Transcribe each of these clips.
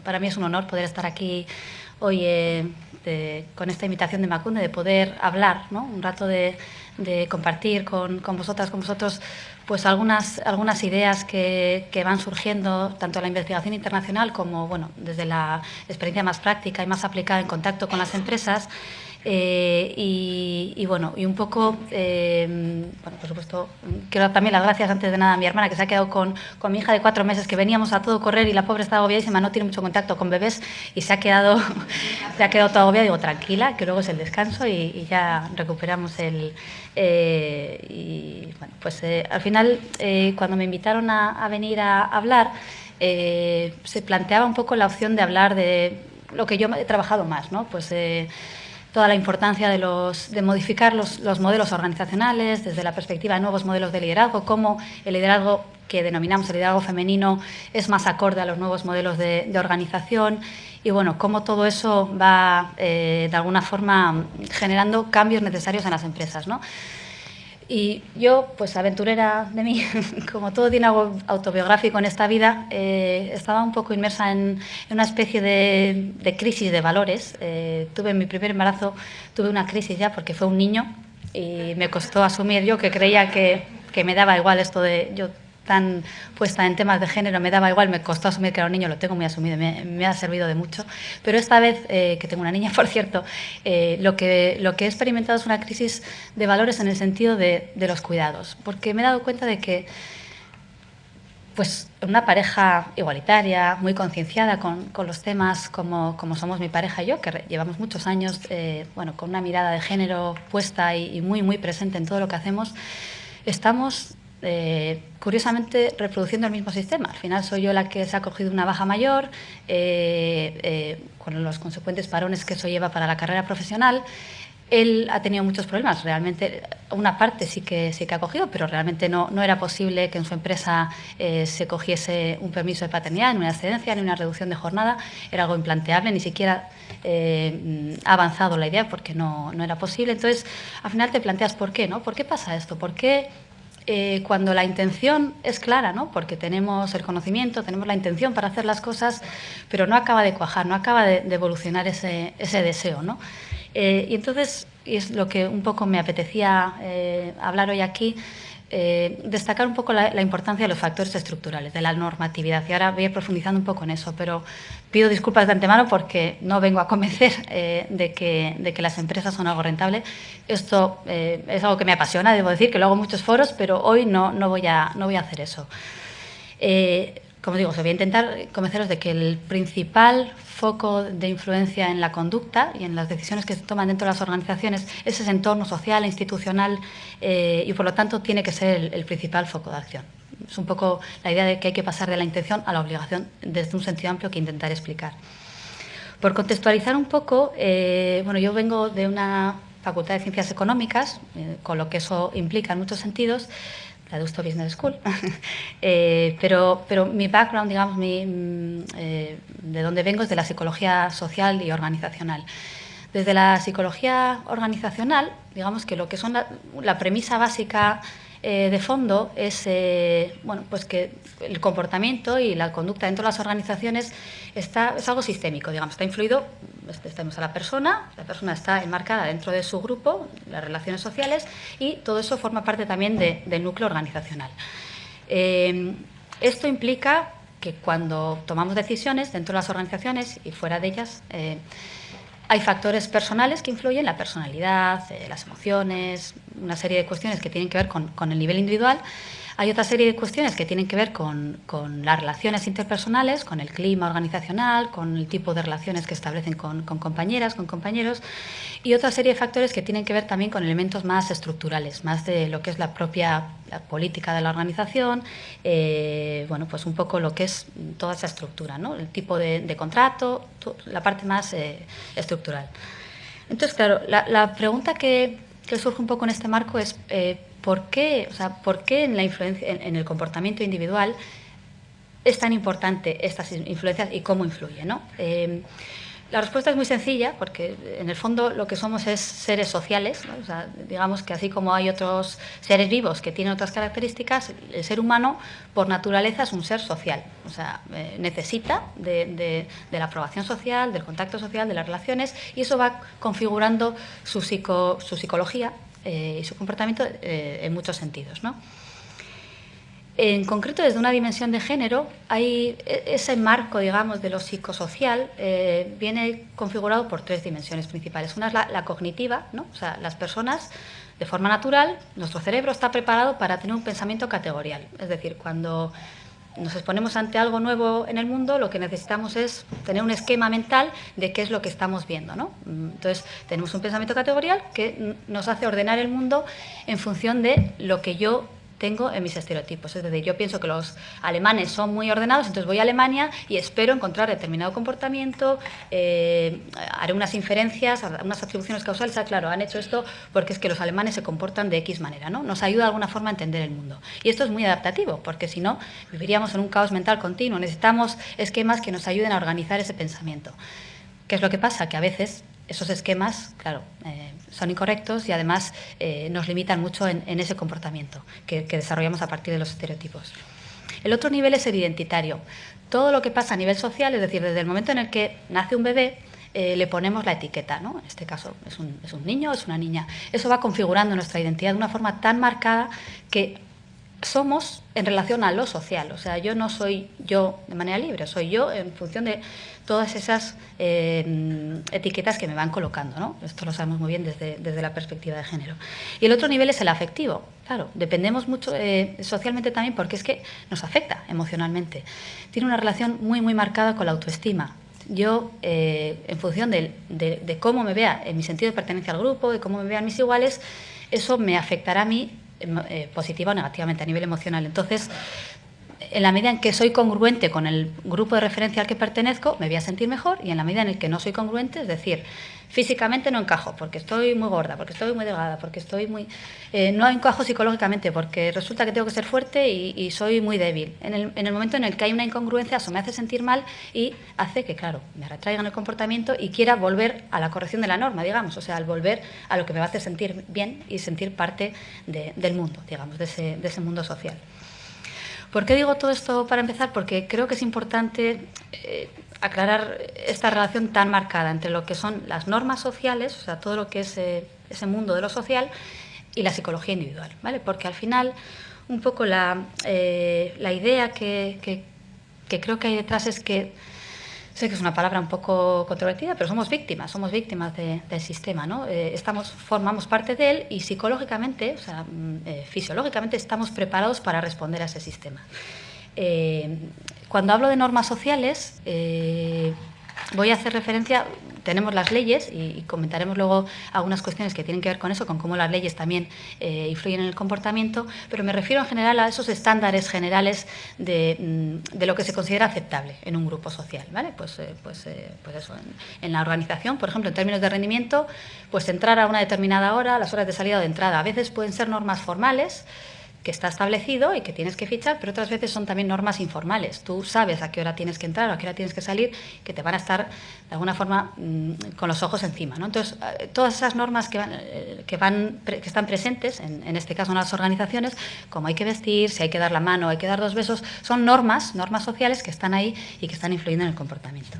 para mí es un honor poder estar aquí hoy con esta invitación de Emakunde, de poder hablar, ¿no? Un rato de compartir con vosotras, con vosotros, pues algunas ideas que van surgiendo tanto en la investigación internacional como, bueno, desde la experiencia más práctica y más aplicada en contacto con las empresas. Y un poco, bueno, por supuesto, quiero dar también las gracias antes de nada a mi hermana, que se ha quedado con mi hija de 4 meses, que veníamos a todo correr y la pobre está agobiadísima, no tiene mucho contacto con bebés y se ha quedado toda agobiada. Digo, tranquila, que luego es el descanso y ya recuperamos el... al final, cuando me invitaron a venir a hablar, se planteaba un poco la opción de hablar de lo que yo he trabajado más, ¿no? Pues toda la importancia de modificar los modelos organizacionales desde la perspectiva de nuevos modelos de liderazgo, cómo el liderazgo que denominamos el liderazgo femenino es más acorde a los nuevos modelos de organización y, bueno, cómo todo eso va, de alguna forma, generando cambios necesarios en las empresas, ¿no? Y yo, pues aventurera de mí, como todo tiene algo autobiográfico en esta vida, estaba un poco inmersa en una especie de crisis de valores. Tuve en mi primer embarazo, tuve una crisis ya porque fue un niño y me costó asumir. Yo que creía que me daba igual esto de... Yo tan puesta en temas de género, me daba igual, me costó asumir que era un niño, lo tengo muy asumido, me ha servido de mucho. Pero esta vez, que tengo una niña, por cierto, lo que he experimentado es una crisis de valores en el sentido de los cuidados, porque me he dado cuenta de que pues una pareja igualitaria, muy concienciada con los temas como somos mi pareja y yo, que llevamos muchos años con una mirada de género puesta y muy, muy presente en todo lo que hacemos, estamos... curiosamente reproduciendo el mismo sistema. Al final soy yo la que se ha cogido una baja mayor, con los consecuentes parones que eso lleva para la carrera profesional. Él ha tenido muchos problemas, realmente una parte sí que ha cogido, pero realmente no era posible que en su empresa se cogiese un permiso de paternidad, ni una excedencia, ni una reducción de jornada. Era algo implanteable, ni siquiera ha avanzado la idea porque no era posible. Entonces, al final te planteas ¿por qué? ¿No? ¿Por qué pasa esto? ¿Por qué cuando la intención es clara, ¿no? Porque tenemos el conocimiento, tenemos la intención para hacer las cosas, pero no acaba de cuajar, no acaba de evolucionar ese deseo, ¿no? Y entonces, y es lo que un poco me apetecía hablar hoy aquí, destacar un poco la importancia de los factores estructurales, de la normatividad. Y ahora voy a ir profundizando un poco en eso, pero pido disculpas de antemano porque no vengo a convencer de que las empresas son algo rentable. Esto es algo que me apasiona, debo decir, que lo hago en muchos foros, pero hoy no voy a hacer eso. Como digo, voy a intentar convenceros de que el principal foco de influencia en la conducta y en las decisiones que se toman dentro de las organizaciones es ese entorno social e institucional y, por lo tanto, tiene que ser el principal foco de acción. Es un poco la idea de que hay que pasar de la intención a la obligación desde un sentido amplio que intentaré explicar. Por contextualizar un poco, yo vengo de una Facultad de Ciencias Económicas, con lo que eso implica en muchos sentidos, la Deusto Business School, pero mi background, digamos, de donde vengo es de la psicología social y organizacional. Desde la psicología organizacional, digamos que lo que son la premisa básica de fondo es pues que el comportamiento y la conducta dentro de las organizaciones es algo sistémico, digamos, está influido, tenemos a la persona está enmarcada dentro de su grupo, las relaciones sociales, y todo eso forma parte también del núcleo organizacional. Esto implica que cuando tomamos decisiones dentro de las organizaciones y fuera de ellas, hay factores personales que influyen, la personalidad, las emociones, una serie de cuestiones que tienen que ver con el nivel individual. Hay otra serie de cuestiones que tienen que ver con las relaciones interpersonales, con el clima organizacional, con el tipo de relaciones que establecen con compañeras, con compañeros, y otra serie de factores que tienen que ver también con elementos más estructurales, más de lo que es la propia política de la organización, pues un poco lo que es toda esa estructura, ¿no? El tipo de contrato, la parte más estructural. Entonces, claro, la pregunta que surge un poco en este marco es ¿por qué en la influencia, en el comportamiento individual es tan importante estas influencias y cómo influye, ¿no? La respuesta es muy sencilla, porque en el fondo lo que somos es seres sociales, ¿no? O sea, digamos que así como hay otros seres vivos que tienen otras características, el ser humano por naturaleza es un ser social. O sea, necesita de la aprobación social, del contacto social, de las relaciones, y eso va configurando su psicología y su comportamiento en muchos sentidos, ¿no? En concreto, desde una dimensión de género, hay ese marco, digamos, de lo psicosocial viene configurado por tres dimensiones principales. Una es la cognitiva, ¿no? O sea, las personas, de forma natural, nuestro cerebro está preparado para tener un pensamiento categorial. Es decir, cuando nos exponemos ante algo nuevo en el mundo, lo que necesitamos es tener un esquema mental de qué es lo que estamos viendo, ¿no? Entonces, tenemos un pensamiento categorial que nos hace ordenar el mundo en función de lo que yo tengo en mis estereotipos. Es decir, yo pienso que los alemanes son muy ordenados, entonces voy a Alemania y espero encontrar determinado comportamiento, haré unas inferencias, unas atribuciones causales. Claro, han hecho esto porque es que los alemanes se comportan de X manera, ¿no? Nos ayuda de alguna forma a entender el mundo. Y esto es muy adaptativo, porque si no, viviríamos en un caos mental continuo. Necesitamos esquemas que nos ayuden a organizar ese pensamiento. ¿Qué es lo que pasa? Que a veces esos esquemas, claro, son incorrectos y además nos limitan mucho en ese comportamiento que desarrollamos a partir de los estereotipos. El otro nivel es el identitario. Todo lo que pasa a nivel social, es decir, desde el momento en el que nace un bebé, le ponemos la etiqueta, ¿no? En este caso es un niño, es una niña. Eso va configurando nuestra identidad de una forma tan marcada que somos en relación a lo social. O sea, yo no soy yo de manera libre, soy yo en función de todas esas etiquetas que me van colocando, ¿no? Esto lo sabemos muy bien desde la perspectiva de género. Y el otro nivel es el afectivo. Claro, dependemos mucho socialmente también porque es que nos afecta emocionalmente. Tiene una relación muy, muy marcada con la autoestima. Yo, en función de cómo me vea en mi sentido de pertenencia al grupo, de cómo me vean mis iguales, eso me afectará a mí positiva o negativamente a nivel emocional. Entonces, en la medida en que soy congruente con el grupo de referencia al que pertenezco, me voy a sentir mejor, y en la medida en que no soy congruente, es decir, físicamente no encajo porque estoy muy gorda, porque estoy muy delgada, porque estoy muy... no encajo psicológicamente porque resulta que tengo que ser fuerte y soy muy débil. En el momento en el que hay una incongruencia, eso me hace sentir mal y hace que, claro, me retraigan el comportamiento y quiera volver a la corrección de la norma, digamos, o sea, al volver a lo que me va a hacer sentir bien y sentir parte del mundo, digamos, de ese mundo social. ¿Por qué digo todo esto para empezar? Porque creo que es importante aclarar esta relación tan marcada entre lo que son las normas sociales, o sea, todo lo que es ese mundo de lo social, y la psicología individual, ¿vale? Porque al final, un poco la idea que creo que hay detrás es que, sé que es una palabra un poco controvertida, pero somos víctimas del sistema, ¿no? Formamos parte de él y psicológicamente, o sea, fisiológicamente estamos preparados para responder a ese sistema. Cuando hablo de normas sociales, voy a hacer referencia, tenemos las leyes y comentaremos luego algunas cuestiones que tienen que ver con eso, con cómo las leyes también influyen en el comportamiento, pero me refiero en general a esos estándares generales de lo que se considera aceptable en un grupo social, ¿vale? Pues eso, en la organización, por ejemplo, en términos de rendimiento, pues entrar a una determinada hora, las horas de salida o de entrada, a veces pueden ser normas formales, que está establecido y que tienes que fichar, pero otras veces son también normas informales. Tú sabes a qué hora tienes que entrar o a qué hora tienes que salir, que te van a estar de alguna forma con los ojos encima, ¿no? Entonces, todas esas normas que están presentes, en este caso en las organizaciones, como hay que vestir, si hay que dar la mano, hay que dar 2 besos, son normas sociales que están ahí y que están influyendo en el comportamiento.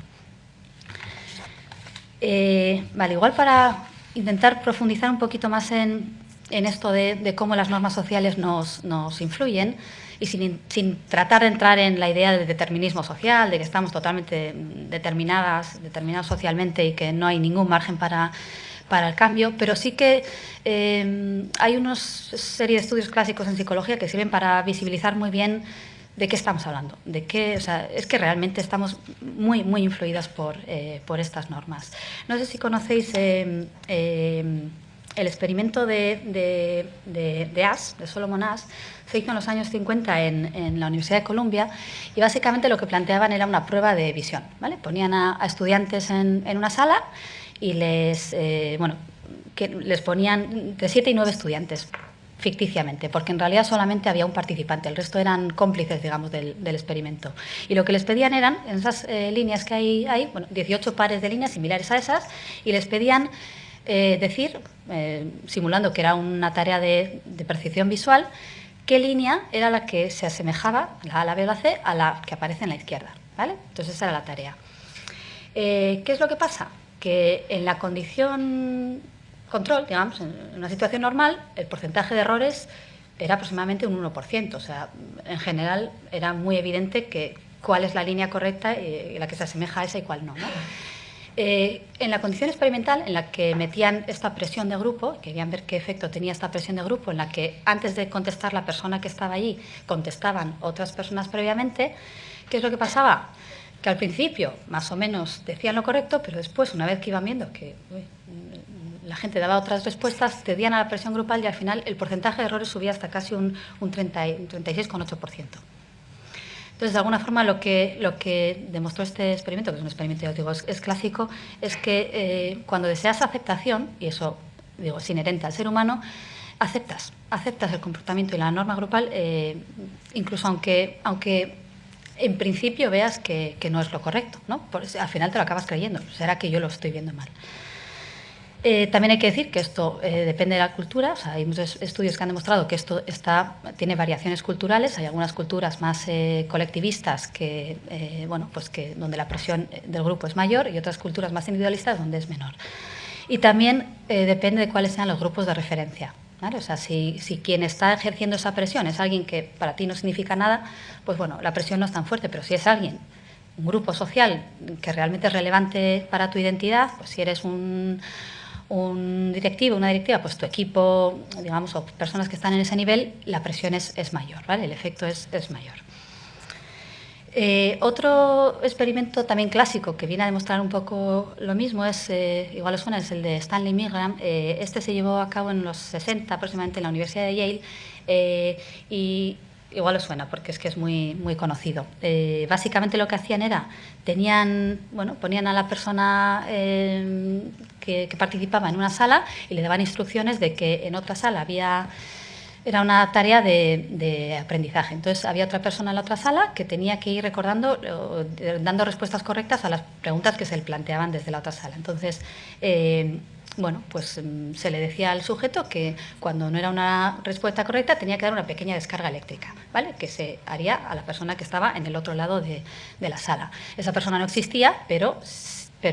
Vale, igual para intentar profundizar un poquito más en esto de cómo las normas sociales nos influyen y sin tratar de entrar en la idea de determinismo social, de que estamos totalmente determinados socialmente y que no hay ningún margen para el cambio, pero sí que hay una serie de estudios clásicos en psicología que sirven para visibilizar muy bien de qué estamos hablando, o sea, es que realmente estamos muy, muy influidas por estas normas. No sé si conocéis el experimento de Asch, de Solomon Asch, se hizo en los años 50 en la Universidad de Columbia y básicamente lo que planteaban era una prueba de visión, ¿vale? Ponían a estudiantes en una sala y les ponían entre 7 y 9 estudiantes ficticiamente, porque en realidad solamente había un participante, el resto eran cómplices, digamos, del experimento. Y lo que les pedían eran, en esas líneas que hay ahí, bueno, 18 pares de líneas similares a esas, y les pedían decir, simulando que era una tarea de percepción visual, qué línea era la que se asemejaba, la A, la B o la C, a la que aparece en la izquierda, ¿vale? Entonces esa era la tarea. ¿Qué es lo que pasa? Que en la condición control, digamos, en una situación normal, el porcentaje de errores era aproximadamente un 1%. O sea, en general era muy evidente cuál es la línea correcta y la que se asemeja a esa y cuál no, ¿no? En la condición experimental, en la que metían esta presión de grupo, querían ver qué efecto tenía esta presión de grupo, en la que antes de contestar la persona que estaba allí, contestaban otras personas previamente, ¿qué es lo que pasaba? Que al principio más o menos decían lo correcto, pero después, una vez que iban viendo que la gente daba otras respuestas, cedían a la presión grupal y al final el porcentaje de errores subía hasta casi un 36,8%. Entonces, de alguna forma, lo que demostró este experimento, que es un experimento, ya os digo, es clásico, es que cuando deseas aceptación, y eso digo, es inherente al ser humano, aceptas el comportamiento y la norma grupal, incluso aunque en principio veas que no es lo correcto, ¿no? Al final te lo acabas creyendo, será que yo lo estoy viendo mal. También hay que decir que esto depende de la cultura. O sea, hay muchos estudios que han demostrado que esto tiene variaciones culturales. Hay algunas culturas más colectivistas donde la presión del grupo es mayor y otras culturas más individualistas donde es menor. Y también depende de cuáles sean los grupos de referencia, ¿vale? O sea, si quien está ejerciendo esa presión es alguien que para ti no significa nada, pues bueno, la presión no es tan fuerte, pero si es un grupo social que realmente es relevante para tu identidad, pues si eres un directivo, una directiva, pues tu equipo, digamos, o personas que están en ese nivel, la presión es mayor, ¿vale? El efecto es mayor. Otro experimento también clásico que viene a demostrar un poco lo mismo es, igual os suena, es el de Stanley Milgram. Este se llevó a cabo en los 60 aproximadamente en la Universidad de Yale y igual os suena porque es que es muy, muy conocido. Básicamente lo que hacían era, ponían a la persona que participaba en una sala y le daban instrucciones de que en otra sala era una tarea de aprendizaje. Entonces, había otra persona en la otra sala que tenía que ir recordando, dando respuestas correctas a las preguntas que se le planteaban desde la otra sala. Entonces, se le decía al sujeto que cuando no era una respuesta correcta tenía que dar una pequeña descarga eléctrica, ¿vale? Que se haría a la persona que estaba en el otro lado de la sala. Esa persona no existía, pero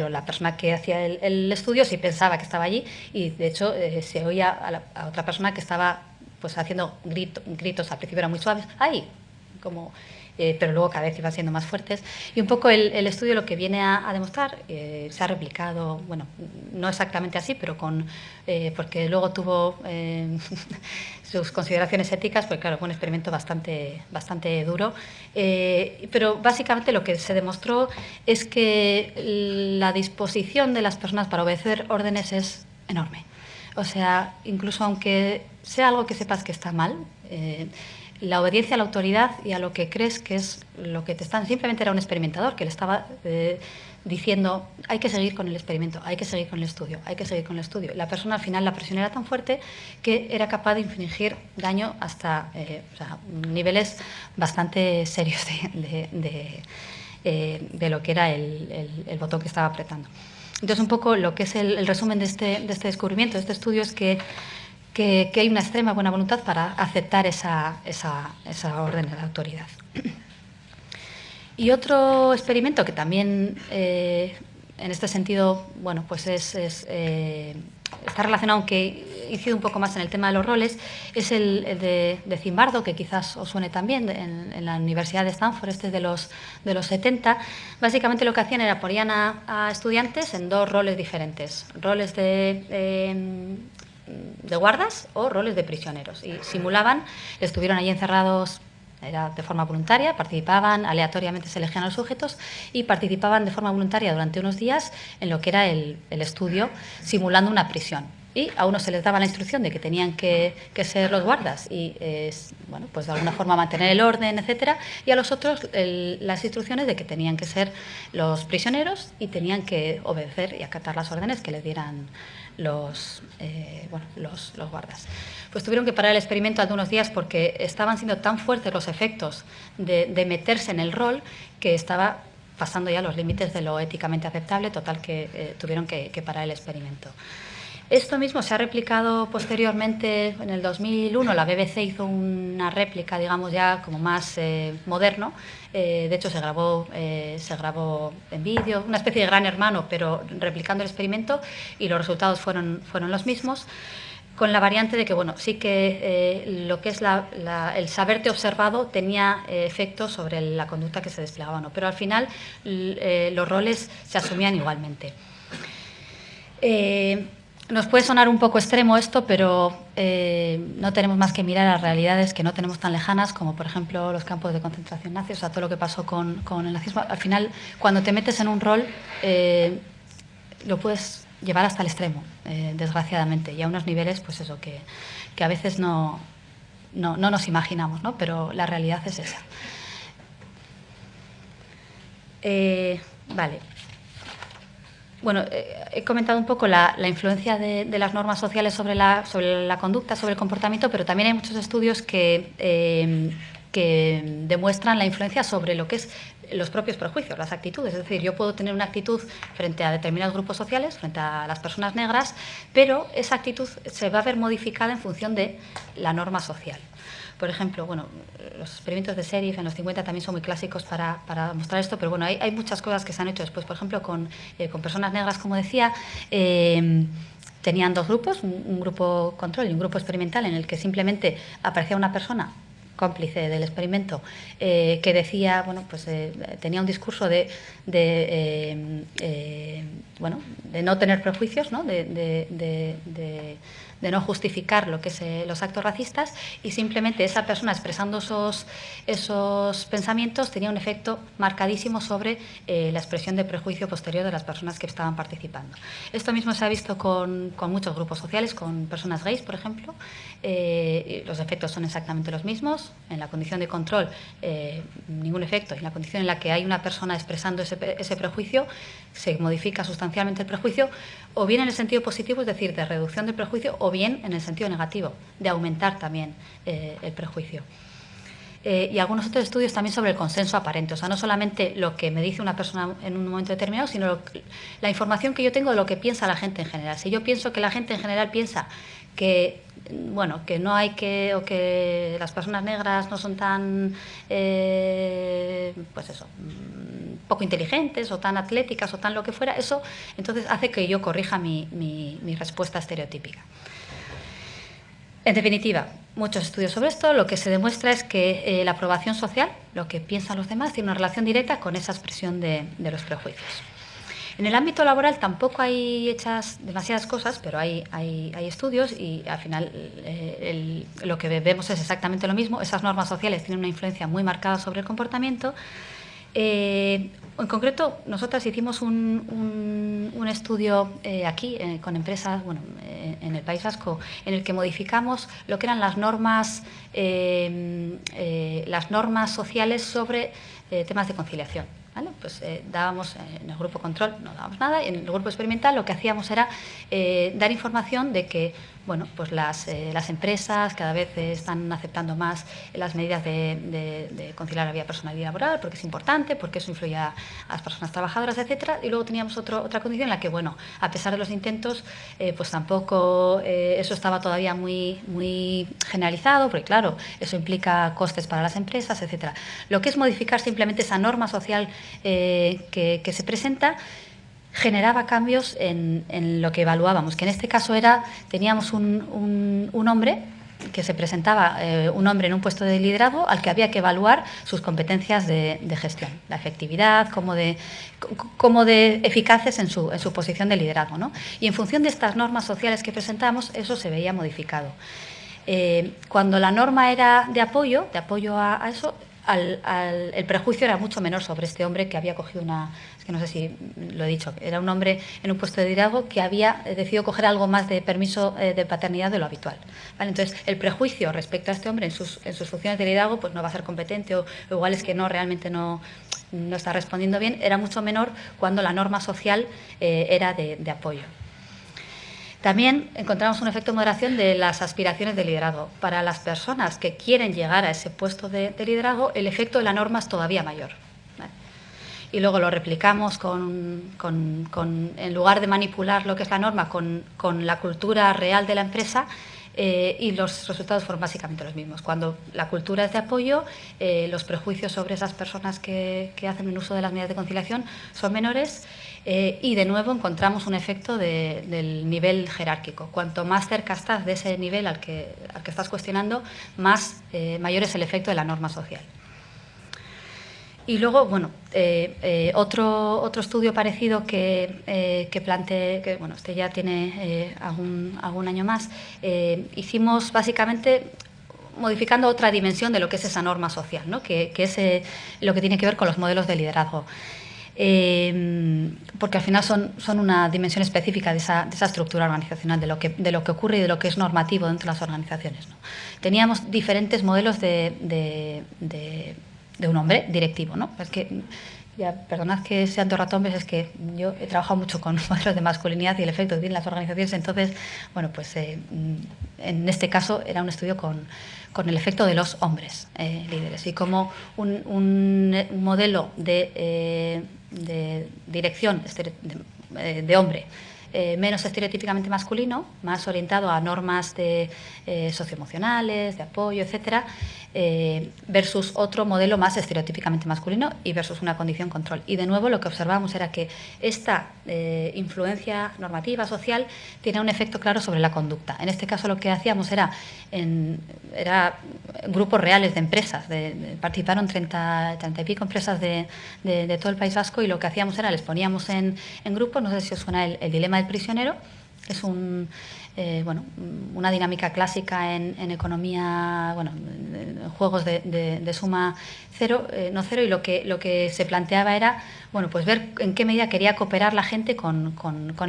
la persona que hacía el estudio sí pensaba que estaba allí y, de hecho, se oía a otra persona que estaba pues haciendo gritos, al principio eran muy suaves, ¡ay! Pero luego cada vez iban siendo más fuertes. Y un poco el estudio lo que viene a demostrar, se ha replicado, bueno, no exactamente así, pero porque luego tuvo sus consideraciones éticas, pues claro, fue un experimento bastante duro. Pero básicamente lo que se demostró es que la disposición de las personas para obedecer órdenes es enorme. O sea, incluso aunque sea algo que sepas que está mal, la obediencia a la autoridad y a lo que crees que es lo que te están... Simplemente era un experimentador que le estaba diciendo hay que seguir con el experimento, hay que seguir con el estudio, hay que seguir con el estudio. La persona, al final, la presión era tan fuerte que era capaz de infligir daño hasta niveles bastante serios de lo que era el botón que estaba apretando. Entonces, un poco lo que es el resumen de este descubrimiento, de este estudio, es que hay una extrema buena voluntad para aceptar esa orden de la autoridad. Y otro experimento que también, en este sentido, bueno, pues está relacionado, aunque incide un poco más en el tema de los roles, es el de Zimbardo, que quizás os suene también, en la Universidad de Stanford, de los 70. Básicamente lo que hacían era ponían a estudiantes en dos roles diferentes, roles de guardas o roles de prisioneros, y simulaban, estuvieron allí encerrados, era de forma voluntaria, participaban, aleatoriamente se elegían a los sujetos y participaban de forma voluntaria durante unos días en lo que era el estudio, simulando una prisión. Y a unos se les daba la instrucción de que tenían que ser los guardas y pues de alguna forma mantener el orden, etcétera, y a los otros las instrucciones de que tenían que ser los prisioneros y tenían que obedecer y acatar las órdenes que les dieran los guardas. Pues tuvieron que parar el experimento algunos días porque estaban siendo tan fuertes los efectos de meterse en el rol que estaba pasando ya los límites de lo éticamente aceptable, total que tuvieron que parar el experimento. Esto mismo se ha replicado posteriormente, en el 2001 la BBC hizo una réplica, digamos, ya como más moderno. De hecho, se grabó en vídeo, una especie de Gran Hermano, pero replicando el experimento, y los resultados fueron los mismos, con la variante de que, bueno, sí que lo que es el saberte observado tenía efectos sobre la conducta que se desplegaba o no, pero al final los roles se asumían igualmente. Nos puede sonar un poco extremo esto, pero no tenemos más que mirar a realidades que no tenemos tan lejanas, como por ejemplo los campos de concentración nazis, o sea, todo lo que pasó con el nazismo. Al final, cuando te metes en un rol, lo puedes llevar hasta el extremo, desgraciadamente, y a unos niveles, pues eso, que a veces no nos imaginamos, ¿no? Pero la realidad es esa. Vale. Bueno, he comentado un poco la influencia de las normas sociales sobre la conducta, sobre el comportamiento, pero también hay muchos estudios que demuestran la influencia sobre lo que es los propios prejuicios, las actitudes. Es decir, yo puedo tener una actitud frente a determinados grupos sociales, frente a las personas negras, pero esa actitud se va a ver modificada en función de la norma social. Por ejemplo, bueno, los experimentos de Sheriff en los 50 también son muy clásicos para mostrar esto, pero bueno, hay muchas cosas que se han hecho después. Por ejemplo, con personas negras, como decía, tenían dos grupos, un grupo control y un grupo experimental, en el que simplemente aparecía una persona cómplice del experimento, que decía, bueno, pues tenía un discurso de no tener prejuicios, ¿no? De no justificar lo que es los actos racistas, y simplemente esa persona expresando esos pensamientos tenía un efecto marcadísimo sobre la expresión de prejuicio posterior de las personas que estaban participando. Esto mismo se ha visto con muchos grupos sociales, con personas gays, por ejemplo. Los efectos son exactamente los mismos. En la condición de control, ningún efecto. En la condición en la que hay una persona expresando ese prejuicio, se modifica sustancialmente el prejuicio, o bien en el sentido positivo, es decir, de reducción del prejuicio, o bien en el sentido negativo, de aumentar también el prejuicio. Y algunos otros estudios también sobre el consenso aparente, o sea, no solamente lo que me dice una persona en un momento determinado, sino la información que yo tengo de lo que piensa la gente en general. Si yo pienso que la gente en general piensa que, bueno, que no hay que, o que las personas negras no son tan, pues eso, poco inteligentes o tan atléticas o tan lo que fuera, eso entonces hace que yo corrija mi respuesta estereotípica. En definitiva, muchos estudios sobre esto, lo que se demuestra es que la aprobación social, lo que piensan los demás, tiene una relación directa con esa expresión de los prejuicios. En el ámbito laboral tampoco hay hechas demasiadas cosas, pero hay estudios, y al final lo que vemos es exactamente lo mismo. Esas normas sociales tienen una influencia muy marcada sobre el comportamiento. En concreto, nosotras hicimos un estudio aquí con empresas, bueno, en el País Vasco, en el que modificamos lo que eran las normas sociales sobre temas de conciliación. ¿Vale? Pues dábamos en el grupo control, no dábamos nada, y en el grupo experimental lo que hacíamos era dar información de que, bueno, pues las empresas cada vez están aceptando más las medidas de conciliar la vida personal y laboral, porque es importante, porque eso influye a las personas trabajadoras, etcétera. Y luego teníamos otra condición en la que, bueno, a pesar de los intentos, pues tampoco eso estaba todavía muy generalizado, porque claro, eso implica costes para las empresas, etcétera. Lo que es modificar simplemente esa norma social que se presenta, generaba cambios en lo que evaluábamos, que en este caso teníamos un hombre que se presentaba, un hombre en un puesto de liderazgo al que había que evaluar sus competencias de gestión, la efectividad, como de eficaces en su posición de liderazgo, ¿no? Y en función de estas normas sociales que presentamos, eso se veía modificado. Cuando la norma era de apoyo a eso, el prejuicio era mucho menor sobre este hombre que había cogido es que no sé si lo he dicho, era un hombre en un puesto de liderazgo que había decidido coger algo más de permiso de paternidad de lo habitual. ¿Vale? Entonces, el prejuicio respecto a este hombre en sus funciones de liderazgo, pues no va a ser competente, o igual es que realmente no está respondiendo bien, era mucho menor cuando la norma social era de apoyo. También encontramos un efecto de moderación de las aspiraciones de liderazgo. Para las personas que quieren llegar a ese puesto de liderazgo, el efecto de la norma es todavía mayor. ¿Vale? Y luego lo replicamos en lugar de manipular lo que es la norma con la cultura real de la empresa, y los resultados fueron básicamente los mismos. Cuando la cultura es de apoyo, los prejuicios sobre esas personas que hacen un uso de las medidas de conciliación son menores, y de nuevo encontramos un efecto del nivel jerárquico. Cuanto más cerca estás de ese nivel al que estás cuestionando, mayor es el efecto de la norma social. Y luego, bueno, otro estudio parecido que planteé, que bueno, este ya tiene algún año más, hicimos básicamente modificando otra dimensión de lo que es esa norma social, ¿no? que es lo que tiene que ver con los modelos de liderazgo. Porque al final son una dimensión específica de esa estructura organizacional, de lo que ocurre y de lo que es normativo dentro de las organizaciones, ¿no? Teníamos diferentes modelos de un hombre directivo, ¿no? Es que, ya, perdonad que sean todo rato hombres, es que yo he trabajado mucho con modelos de masculinidad y el efecto que tienen las organizaciones, entonces, bueno, pues en este caso era un estudio con el efecto de los hombres líderes y como un modelo de dirección de hombre menos estereotípicamente masculino, más orientado a normas socioemocionales, de apoyo, etcétera, versus otro modelo más estereotípicamente masculino y versus una condición control. Y de nuevo lo que observamos era que esta influencia normativa social tiene un efecto claro sobre la conducta. En este caso lo que hacíamos era grupos reales de empresas, participaron 30 y pico empresas de todo el País Vasco, y lo que hacíamos era les poníamos en grupos. No sé si os suena el dilema del prisionero. Es una dinámica clásica en economía, bueno, en juegos de suma no cero, y lo que se planteaba era, bueno, pues ver en qué medida quería cooperar la gente con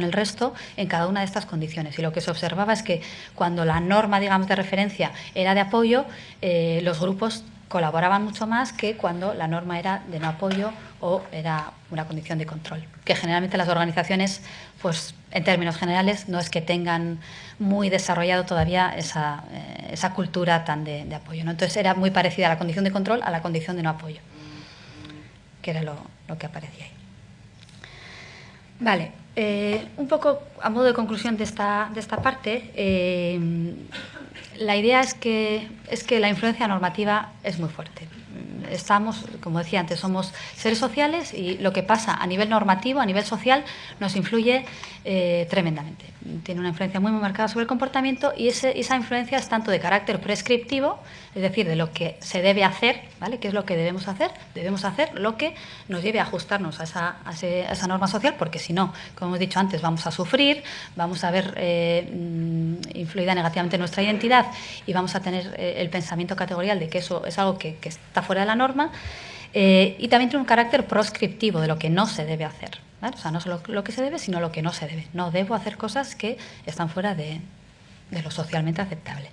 el resto en cada una de estas condiciones. Y lo que se observaba es que cuando la norma, digamos, de referencia era de apoyo, los grupos colaboraban mucho más que cuando la norma era de no apoyo o era una condición de control, que generalmente las organizaciones, pues en términos generales, no es que tengan muy desarrollado todavía esa cultura tan de apoyo, ¿no? Entonces era muy parecida a la condición de control a la condición de no apoyo, que era lo que aparecía ahí. Vale, un poco a modo de conclusión de esta parte, la idea es que la influencia normativa es muy fuerte. Estamos, como decía antes, somos seres sociales y lo que pasa a nivel normativo, a nivel social, nos influye tremendamente. Tiene una influencia muy marcada sobre el comportamiento, y esa influencia es tanto de carácter prescriptivo, es decir, de lo que se debe hacer, ¿vale? ¿Qué es lo que debemos hacer? Debemos hacer lo que nos lleve a ajustarnos a esa norma social, porque si no, como hemos dicho antes, vamos a sufrir, vamos a ver influida negativamente nuestra identidad y vamos a tener el pensamiento categorial de que eso es algo que está fuera de la norma, y también tiene un carácter proscriptivo de lo que no se debe hacer, ¿vale? O sea, no solo lo que se debe, sino lo que no se debe. No debo hacer cosas que están fuera de lo socialmente aceptable.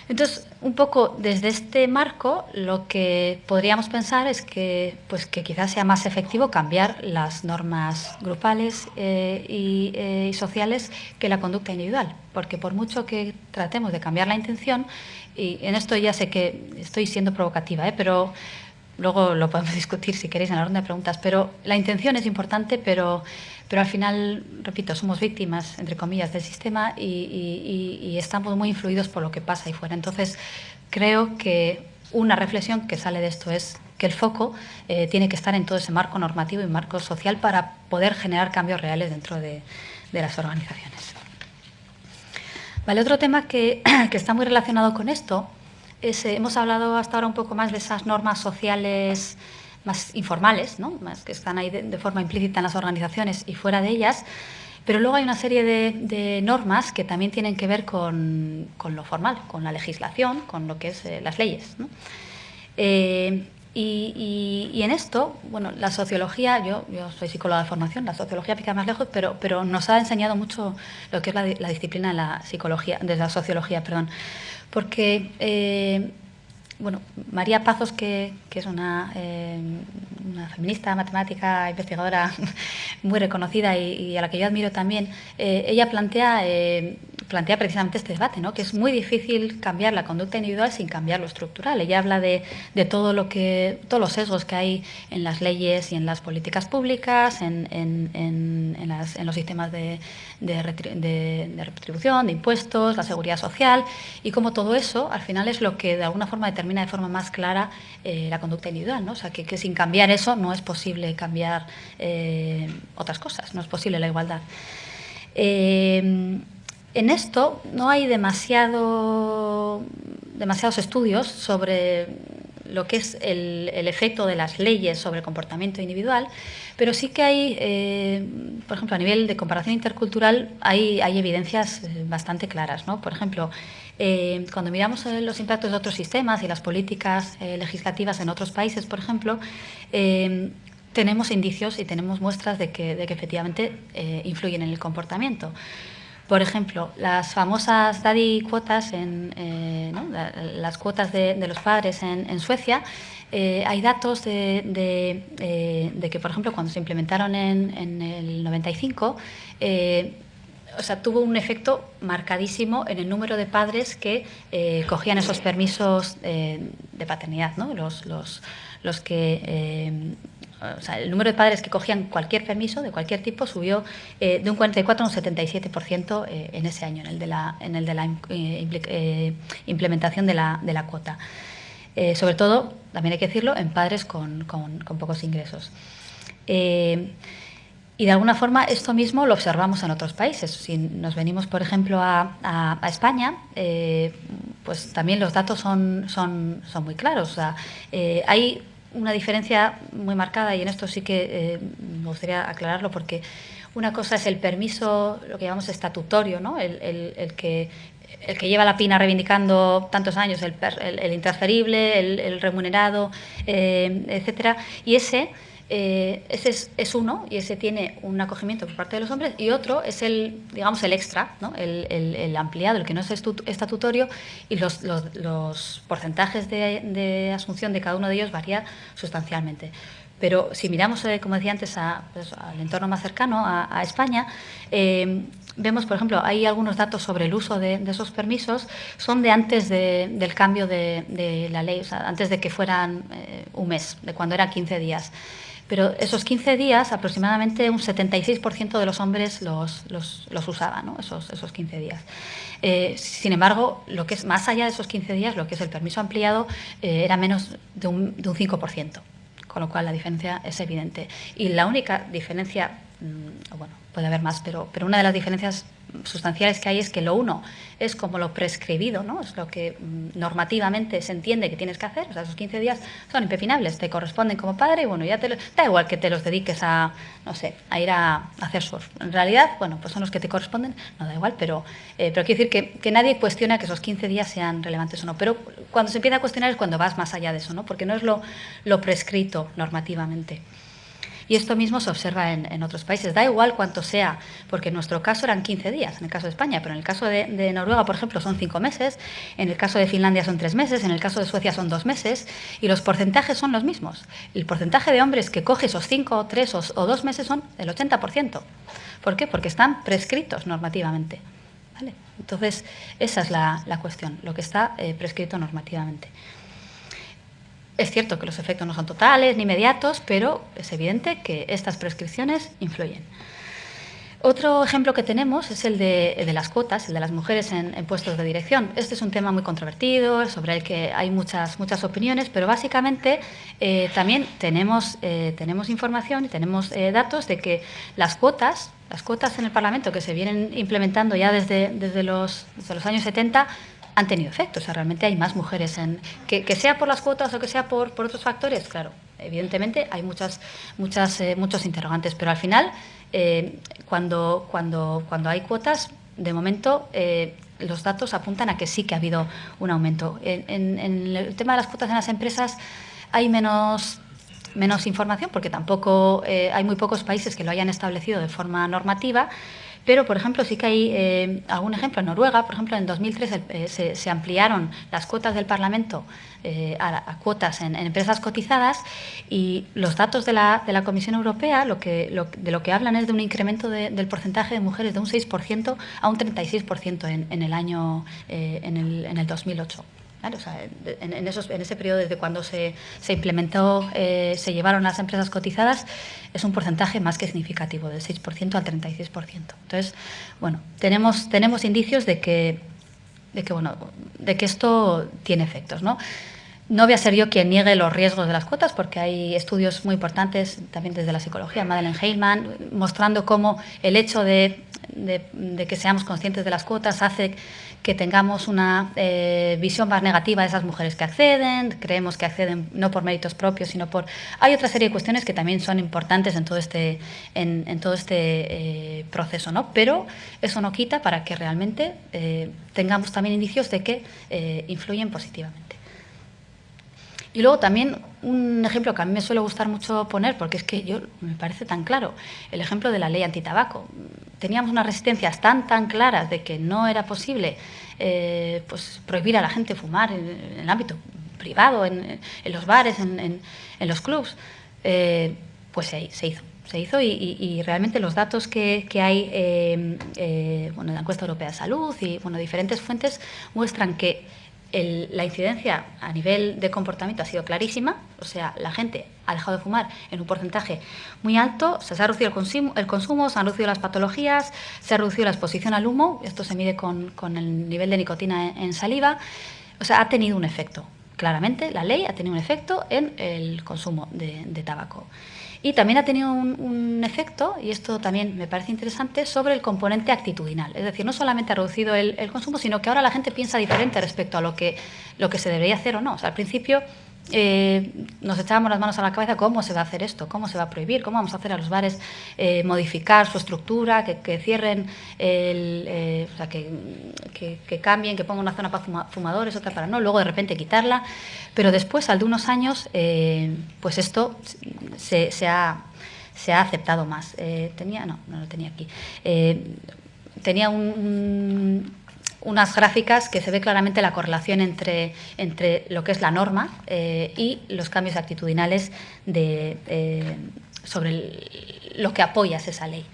Entonces, un poco desde este marco, lo que podríamos pensar es que quizás sea más efectivo cambiar las normas grupales y sociales que la conducta individual, porque por mucho que tratemos de cambiar la intención, y en esto ya sé que estoy siendo provocativa, pero luego lo podemos discutir si queréis en la ronda de preguntas, pero la intención es importante, pero al final, repito, somos víctimas, entre comillas, del sistema y estamos muy influidos por lo que pasa ahí fuera. Entonces, creo que una reflexión que sale de esto es que el foco tiene que estar en todo ese marco normativo y marco social para poder generar cambios reales dentro de las organizaciones. Vale, otro tema que está muy relacionado con esto es, hemos hablado hasta ahora un poco más de esas normas sociales más informales, ¿no? Más que están ahí de forma implícita en las organizaciones y fuera de ellas, pero luego hay una serie de normas que también tienen que ver con lo formal, con la legislación, con lo que es las leyes, ¿no? Y en esto, bueno, la sociología, yo soy psicóloga de formación, la sociología pica más lejos, pero nos ha enseñado mucho lo que es la disciplina de la sociología, perdón, porque bueno, María Pazos, que es una feminista, matemática, investigadora muy reconocida y a la que yo admiro también, ella plantea precisamente este debate, ¿no? Que es muy difícil cambiar la conducta individual sin cambiar lo estructural. Ella habla de todos los sesgos que hay en las leyes y en las políticas públicas, en los sistemas de retribución, de impuestos, la seguridad social, y cómo todo eso al final es lo que de alguna forma determina de forma más clara la conducta individual, ¿no? O sea, que sin cambiar eso no es posible cambiar otras cosas, no es posible la igualdad. En esto no hay demasiados estudios sobre lo que es el efecto de las leyes sobre el comportamiento individual, pero sí que hay, por ejemplo, a nivel de comparación intercultural, hay evidencias bastante claras, ¿no? Por ejemplo, cuando miramos los impactos de otros sistemas y las políticas legislativas en otros países, por ejemplo, tenemos indicios y tenemos muestras de que efectivamente influyen en el comportamiento. Por ejemplo, las famosas daddy cuotas, ¿no? Las cuotas de los padres en Suecia, hay datos de que, por ejemplo, cuando se implementaron en el 95, o sea, tuvo un efecto marcadísimo en el número de padres que cogían esos permisos de paternidad, ¿no? Los que... o sea, el número de padres que cogían cualquier permiso de cualquier tipo subió de un 44 a un 77% en ese año, en el de la implementación de la cuota. Sobre todo, también hay que decirlo, en padres con pocos ingresos. Y de alguna forma esto mismo lo observamos en otros países. Si nos venimos, por ejemplo, a España, pues también los datos son muy claros. O sea, hay una diferencia muy marcada, y en esto sí que me gustaría aclararlo, porque una cosa es el permiso, lo que llamamos estatutorio, ¿no? el que lleva la pina reivindicando tantos años, el intransferible, el remunerado, etcétera, y ese es uno, y ese tiene un acogimiento por parte de los hombres, y otro es digamos, el extra, ¿no? el ampliado, el que no es estatutario, y los porcentajes de asunción de cada uno de ellos varía sustancialmente. Pero si miramos, como decía antes, al entorno más cercano, a España, vemos, por ejemplo, hay algunos datos sobre el uso de esos permisos, son de antes del cambio de la ley, o sea, antes de que fueran un mes, de cuando eran 15 días. Pero esos 15 días, aproximadamente un 76% de los hombres los usaban, ¿no? esos 15 días. Sin embargo, lo que es más allá de esos 15 días, lo que es el permiso ampliado, era menos de un 5%, con lo cual la diferencia es evidente. Y la única diferencia, bueno, puede haber más, pero una de las diferencias sustanciales que hay es que lo uno es como lo prescribido, ¿no? Es lo que normativamente se entiende que tienes que hacer. O sea, esos 15 días son impepinables, te corresponden como padre, y bueno, da igual que te los dediques a, no sé, a ir a hacer surf. En realidad, bueno, pues son los que te corresponden, no da igual, pero quiero decir que nadie cuestiona que esos 15 días sean relevantes o no. Pero cuando se empieza a cuestionar es cuando vas más allá de eso, ¿no? Porque no es lo prescrito normativamente. Y esto mismo se observa en otros países. Da igual cuánto sea, porque en nuestro caso eran 15 días, en el caso de España, pero en el caso de Noruega, por ejemplo, son 5 meses, en el caso de Finlandia son 3 meses, en el caso de Suecia son 2 meses, y los porcentajes son los mismos. El porcentaje de hombres que coge esos 5, 3 o 2 meses son el 80%. ¿Por qué? Porque están prescritos normativamente. ¿Vale? Entonces, esa es la cuestión, lo que está prescrito normativamente. Es cierto que los efectos no son totales ni inmediatos, pero es evidente que estas prescripciones influyen. Otro ejemplo que tenemos es el de las cuotas, el de las mujeres en puestos de dirección. Este es un tema muy controvertido, sobre el que hay muchas opiniones, pero básicamente también tenemos información y tenemos datos de que las cuotas en el Parlamento, que se vienen implementando ya desde los años 70, han tenido efecto. O sea, realmente hay más mujeres que sea por las cuotas o que sea por otros factores. Claro, evidentemente hay muchos interrogantes, pero al final, cuando hay cuotas, de momento los datos apuntan a que sí que ha habido un aumento. En el tema de las cuotas en las empresas hay menos información, porque tampoco hay muy pocos países que lo hayan establecido de forma normativa, Pero, por ejemplo, sí que hay algún ejemplo. En Noruega, por ejemplo, en 2003 se ampliaron las cuotas del Parlamento a cuotas en empresas cotizadas, y los datos de la Comisión Europea de lo que hablan es de un incremento del porcentaje de mujeres de un 6% a un 36% en el 2008. ¿Vale? O sea, en ese periodo, desde cuando se implementó, se llevaron las empresas cotizadas, es un porcentaje más que significativo, del 6% al 36%. Entonces, bueno, tenemos indicios de que esto tiene efectos, ¿no? No voy a ser yo quien niegue los riesgos de las cuotas, porque hay estudios muy importantes, también desde la psicología, Madeleine Heilman, mostrando cómo el hecho de que seamos conscientes de las cuotas hace que tengamos una visión más negativa de esas mujeres que acceden. Creemos que acceden no por méritos propios, sino por... Hay otra serie de cuestiones que también son importantes en todo este proceso, ¿no? Pero eso no quita para que realmente tengamos también indicios de que influyen positivamente. Y luego también un ejemplo que a mí me suele gustar mucho poner, porque es que me parece tan claro, el ejemplo de la ley antitabaco. Teníamos unas resistencias tan claras de que no era posible pues prohibir a la gente fumar en el ámbito privado, en los bares, en los clubs. Pues se hizo y realmente los datos que hay en la encuesta europea de salud y diferentes fuentes muestran que la incidencia a nivel de comportamiento ha sido clarísima. O sea, la gente ha dejado de fumar en un porcentaje muy alto, se ha reducido el consumo, se han reducido las patologías, se ha reducido la exposición al humo. Esto se mide con el nivel de nicotina en saliva. O sea, ha tenido un efecto. Claramente, la ley ha tenido un efecto en el consumo de tabaco. Y también ha tenido un efecto, y esto también me parece interesante, sobre el componente actitudinal. Es decir, no solamente ha reducido el consumo, sino que ahora la gente piensa diferente respecto a lo que se debería hacer o no. O sea, al principio nos echábamos las manos a la cabeza: ¿cómo se va a hacer esto? ¿Cómo se va a prohibir? ¿Cómo vamos a hacer a los bares modificar su estructura, que cierren, o sea, que cambien, que pongan una zona para fumadores, otra para no, luego de repente quitarla? Pero después, al de unos años, pues esto se ha aceptado más. No lo tenía aquí. Tenía unas gráficas que se ve claramente la correlación entre lo que es la norma y los cambios actitudinales sobre lo que apoyas esa ley.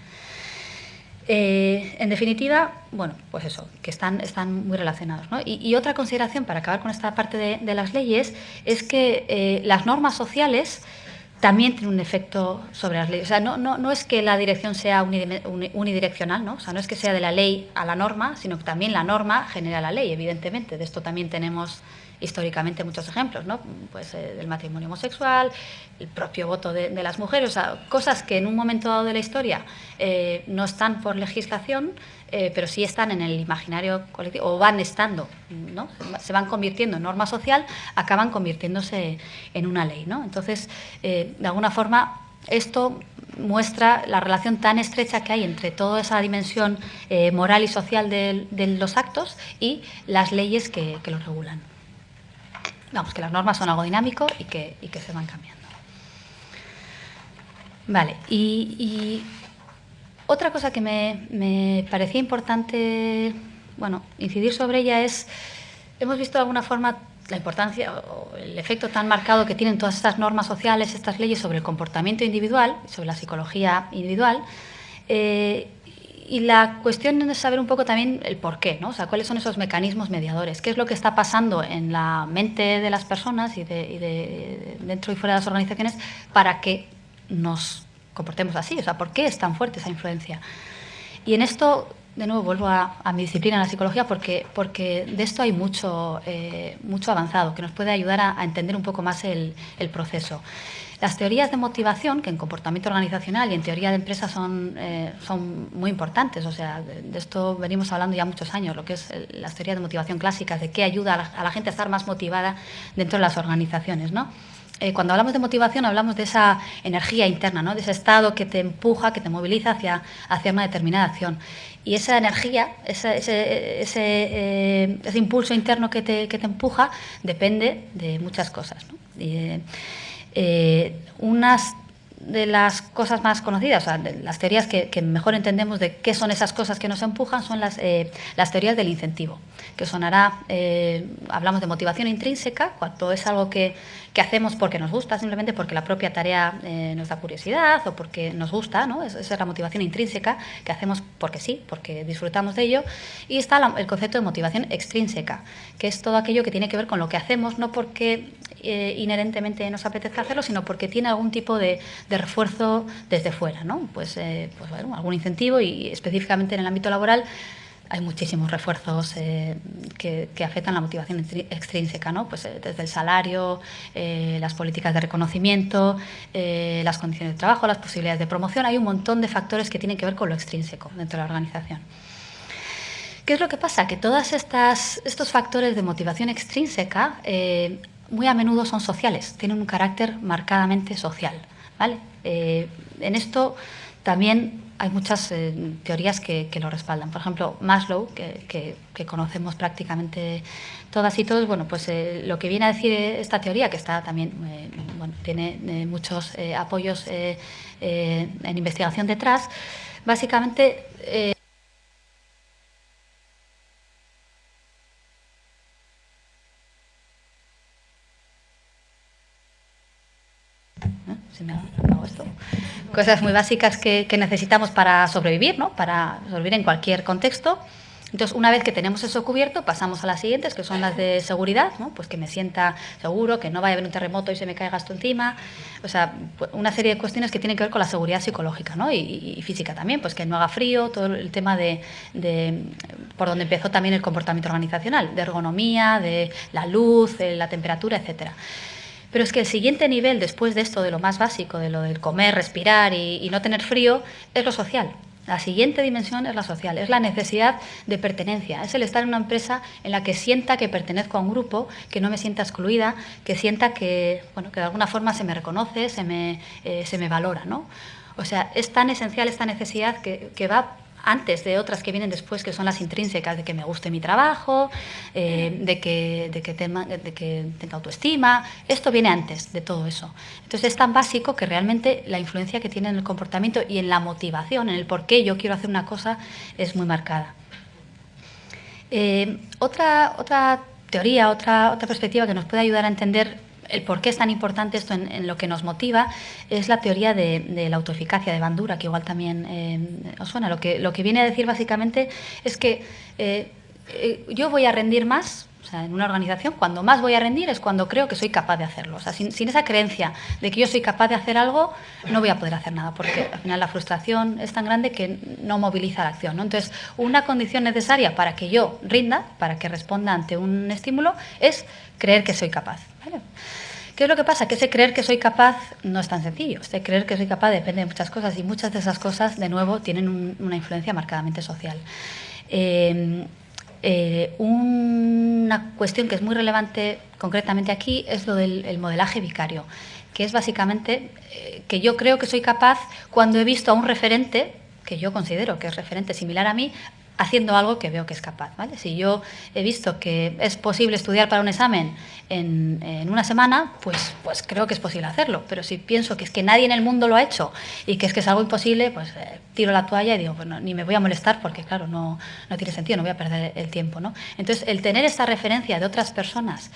En definitiva, bueno, pues eso, que están muy relacionados, ¿no? Y otra consideración, para acabar con esta parte de las leyes, es que las normas sociales también tienen un efecto sobre las leyes. O sea, no es que la dirección sea unidireccional, ¿no? O sea, no es que sea de la ley a la norma, sino que también la norma genera la ley, evidentemente. De esto también tenemos históricamente muchos ejemplos, ¿no? Pues del matrimonio homosexual, el propio voto de las mujeres, o sea, cosas que en un momento dado de la historia no están por legislación, pero sí están en el imaginario colectivo, o van estando, ¿no? Se van convirtiendo en norma social, acaban convirtiéndose en una ley, ¿no? Entonces, de alguna forma, esto muestra la relación tan estrecha que hay entre toda esa dimensión moral y social de los actos y las leyes que los regulan. Vamos, que las normas son algo dinámico y que se van cambiando. Vale, y otra cosa que me parecía importante, bueno, incidir sobre ella es, hemos visto de alguna forma la importancia o el efecto tan marcado que tienen todas estas normas sociales, estas leyes sobre el comportamiento individual, sobre la psicología individual, y la cuestión es saber un poco también el porqué, ¿no? O sea, cuáles son esos mecanismos mediadores, qué es lo que está pasando en la mente de las personas y dentro y fuera de las organizaciones para que nos comportemos así. O sea, ¿por qué es tan fuerte esa influencia? Y en esto, de nuevo, vuelvo a mi disciplina, en la psicología, porque de esto hay mucho avanzado que nos puede ayudar a entender un poco más el proceso. Las teorías de motivación, que en comportamiento organizacional y en teoría de empresas son muy importantes, o sea, de esto venimos hablando ya muchos años, lo que es las teorías de motivación clásicas, de qué ayuda a la gente a estar más motivada dentro de las organizaciones, ¿no? Cuando hablamos de motivación hablamos de esa energía interna, ¿no? De ese estado que te empuja, que te moviliza hacia una determinada acción. Y esa energía, ese impulso interno que te empuja, depende de muchas cosas, ¿no? de las cosas más conocidas, o sea, de las teorías que mejor entendemos de qué son esas cosas que nos empujan, son las teorías del incentivo, que sonará, hablamos de motivación intrínseca, cuando es algo que hacemos porque nos gusta, simplemente porque la propia tarea nos da curiosidad o porque nos gusta, ¿no? Esa es la motivación intrínseca, que hacemos porque sí, porque disfrutamos de ello. Y está el concepto de motivación extrínseca, que es todo aquello que tiene que ver con lo que hacemos, no porque inherentemente nos apetece hacerlo, sino porque tiene algún tipo de refuerzo desde fuera, ¿no? Pues bueno, algún incentivo, y específicamente en el ámbito laboral hay muchísimos refuerzos que afectan la motivación extrínseca, ¿no? Pues desde el salario, las políticas de reconocimiento, las condiciones de trabajo, las posibilidades de promoción. Hay un montón de factores que tienen que ver con lo extrínseco dentro de la organización. ¿Qué es lo que pasa? Que todos estos factores de motivación extrínseca muy a menudo son sociales, tienen un carácter marcadamente social, ¿vale? En esto también hay muchas teorías que lo respaldan. Por ejemplo, Maslow, que conocemos prácticamente todas y todos, bueno, pues lo que viene a decir esta teoría, que está también, bueno, tiene muchos apoyos en investigación detrás, básicamente cosas muy básicas que necesitamos para sobrevivir, ¿no? Para sobrevivir en cualquier contexto. Entonces, una vez que tenemos eso cubierto, pasamos a las siguientes, que son las de seguridad, ¿no? Pues que me sienta seguro, que no vaya a haber un terremoto y se me caiga esto encima. O sea, una serie de cuestiones que tienen que ver con la seguridad psicológica, ¿no? Y física también, pues que no haga frío, todo el tema de por donde empezó también el comportamiento organizacional, de ergonomía, de la luz, de la temperatura, etcétera. Pero es que el siguiente nivel, después de esto, de lo más básico, de lo del comer, respirar y no tener frío, es lo social. La siguiente dimensión es la social, es la necesidad de pertenencia, es el estar en una empresa en la que sienta que pertenezco a un grupo, que no me sienta excluida, que sienta que, bueno, que de alguna forma se me reconoce, se me valora, ¿no? O sea, es tan esencial esta necesidad que va antes de otras que vienen después, que son las intrínsecas, de que me guste mi trabajo, de que tenga autoestima. Esto viene antes de todo eso. Entonces es tan básico que realmente la influencia que tiene en el comportamiento y en la motivación, en el por qué yo quiero hacer una cosa, es muy marcada. Otra teoría, otra perspectiva que nos puede ayudar a entender el por qué es tan importante esto en lo que nos motiva es la teoría de la autoeficacia de Bandura, que igual también os suena. Lo que viene a decir básicamente es que yo voy a rendir más, o sea, en una organización, cuando más voy a rendir es cuando creo que soy capaz de hacerlo. O sea, sin esa creencia de que yo soy capaz de hacer algo, no voy a poder hacer nada, porque al final la frustración es tan grande que no moviliza la acción, ¿no? Entonces, una condición necesaria para que yo rinda, para que responda ante un estímulo, es creer que soy capaz, ¿vale? ¿Qué es lo que pasa? Que ese creer que soy capaz no es tan sencillo. Ese creer que soy capaz depende de muchas cosas, y muchas de esas cosas, de nuevo, tienen una influencia marcadamente social. Una cuestión que es muy relevante concretamente aquí es lo del modelaje vicario, que es básicamente que yo creo que soy capaz cuando he visto a un referente, que yo considero que es referente similar a mí, haciendo algo que veo que es capaz, ¿vale? Si yo he visto que es posible estudiar para un examen en una semana, pues creo que es posible hacerlo. Pero si pienso que es que nadie en el mundo lo ha hecho y que es algo imposible, pues tiro la toalla y digo, bueno, ni me voy a molestar porque, claro, no tiene sentido, no voy a perder el tiempo, ¿no? Entonces, el tener esta referencia de otras personas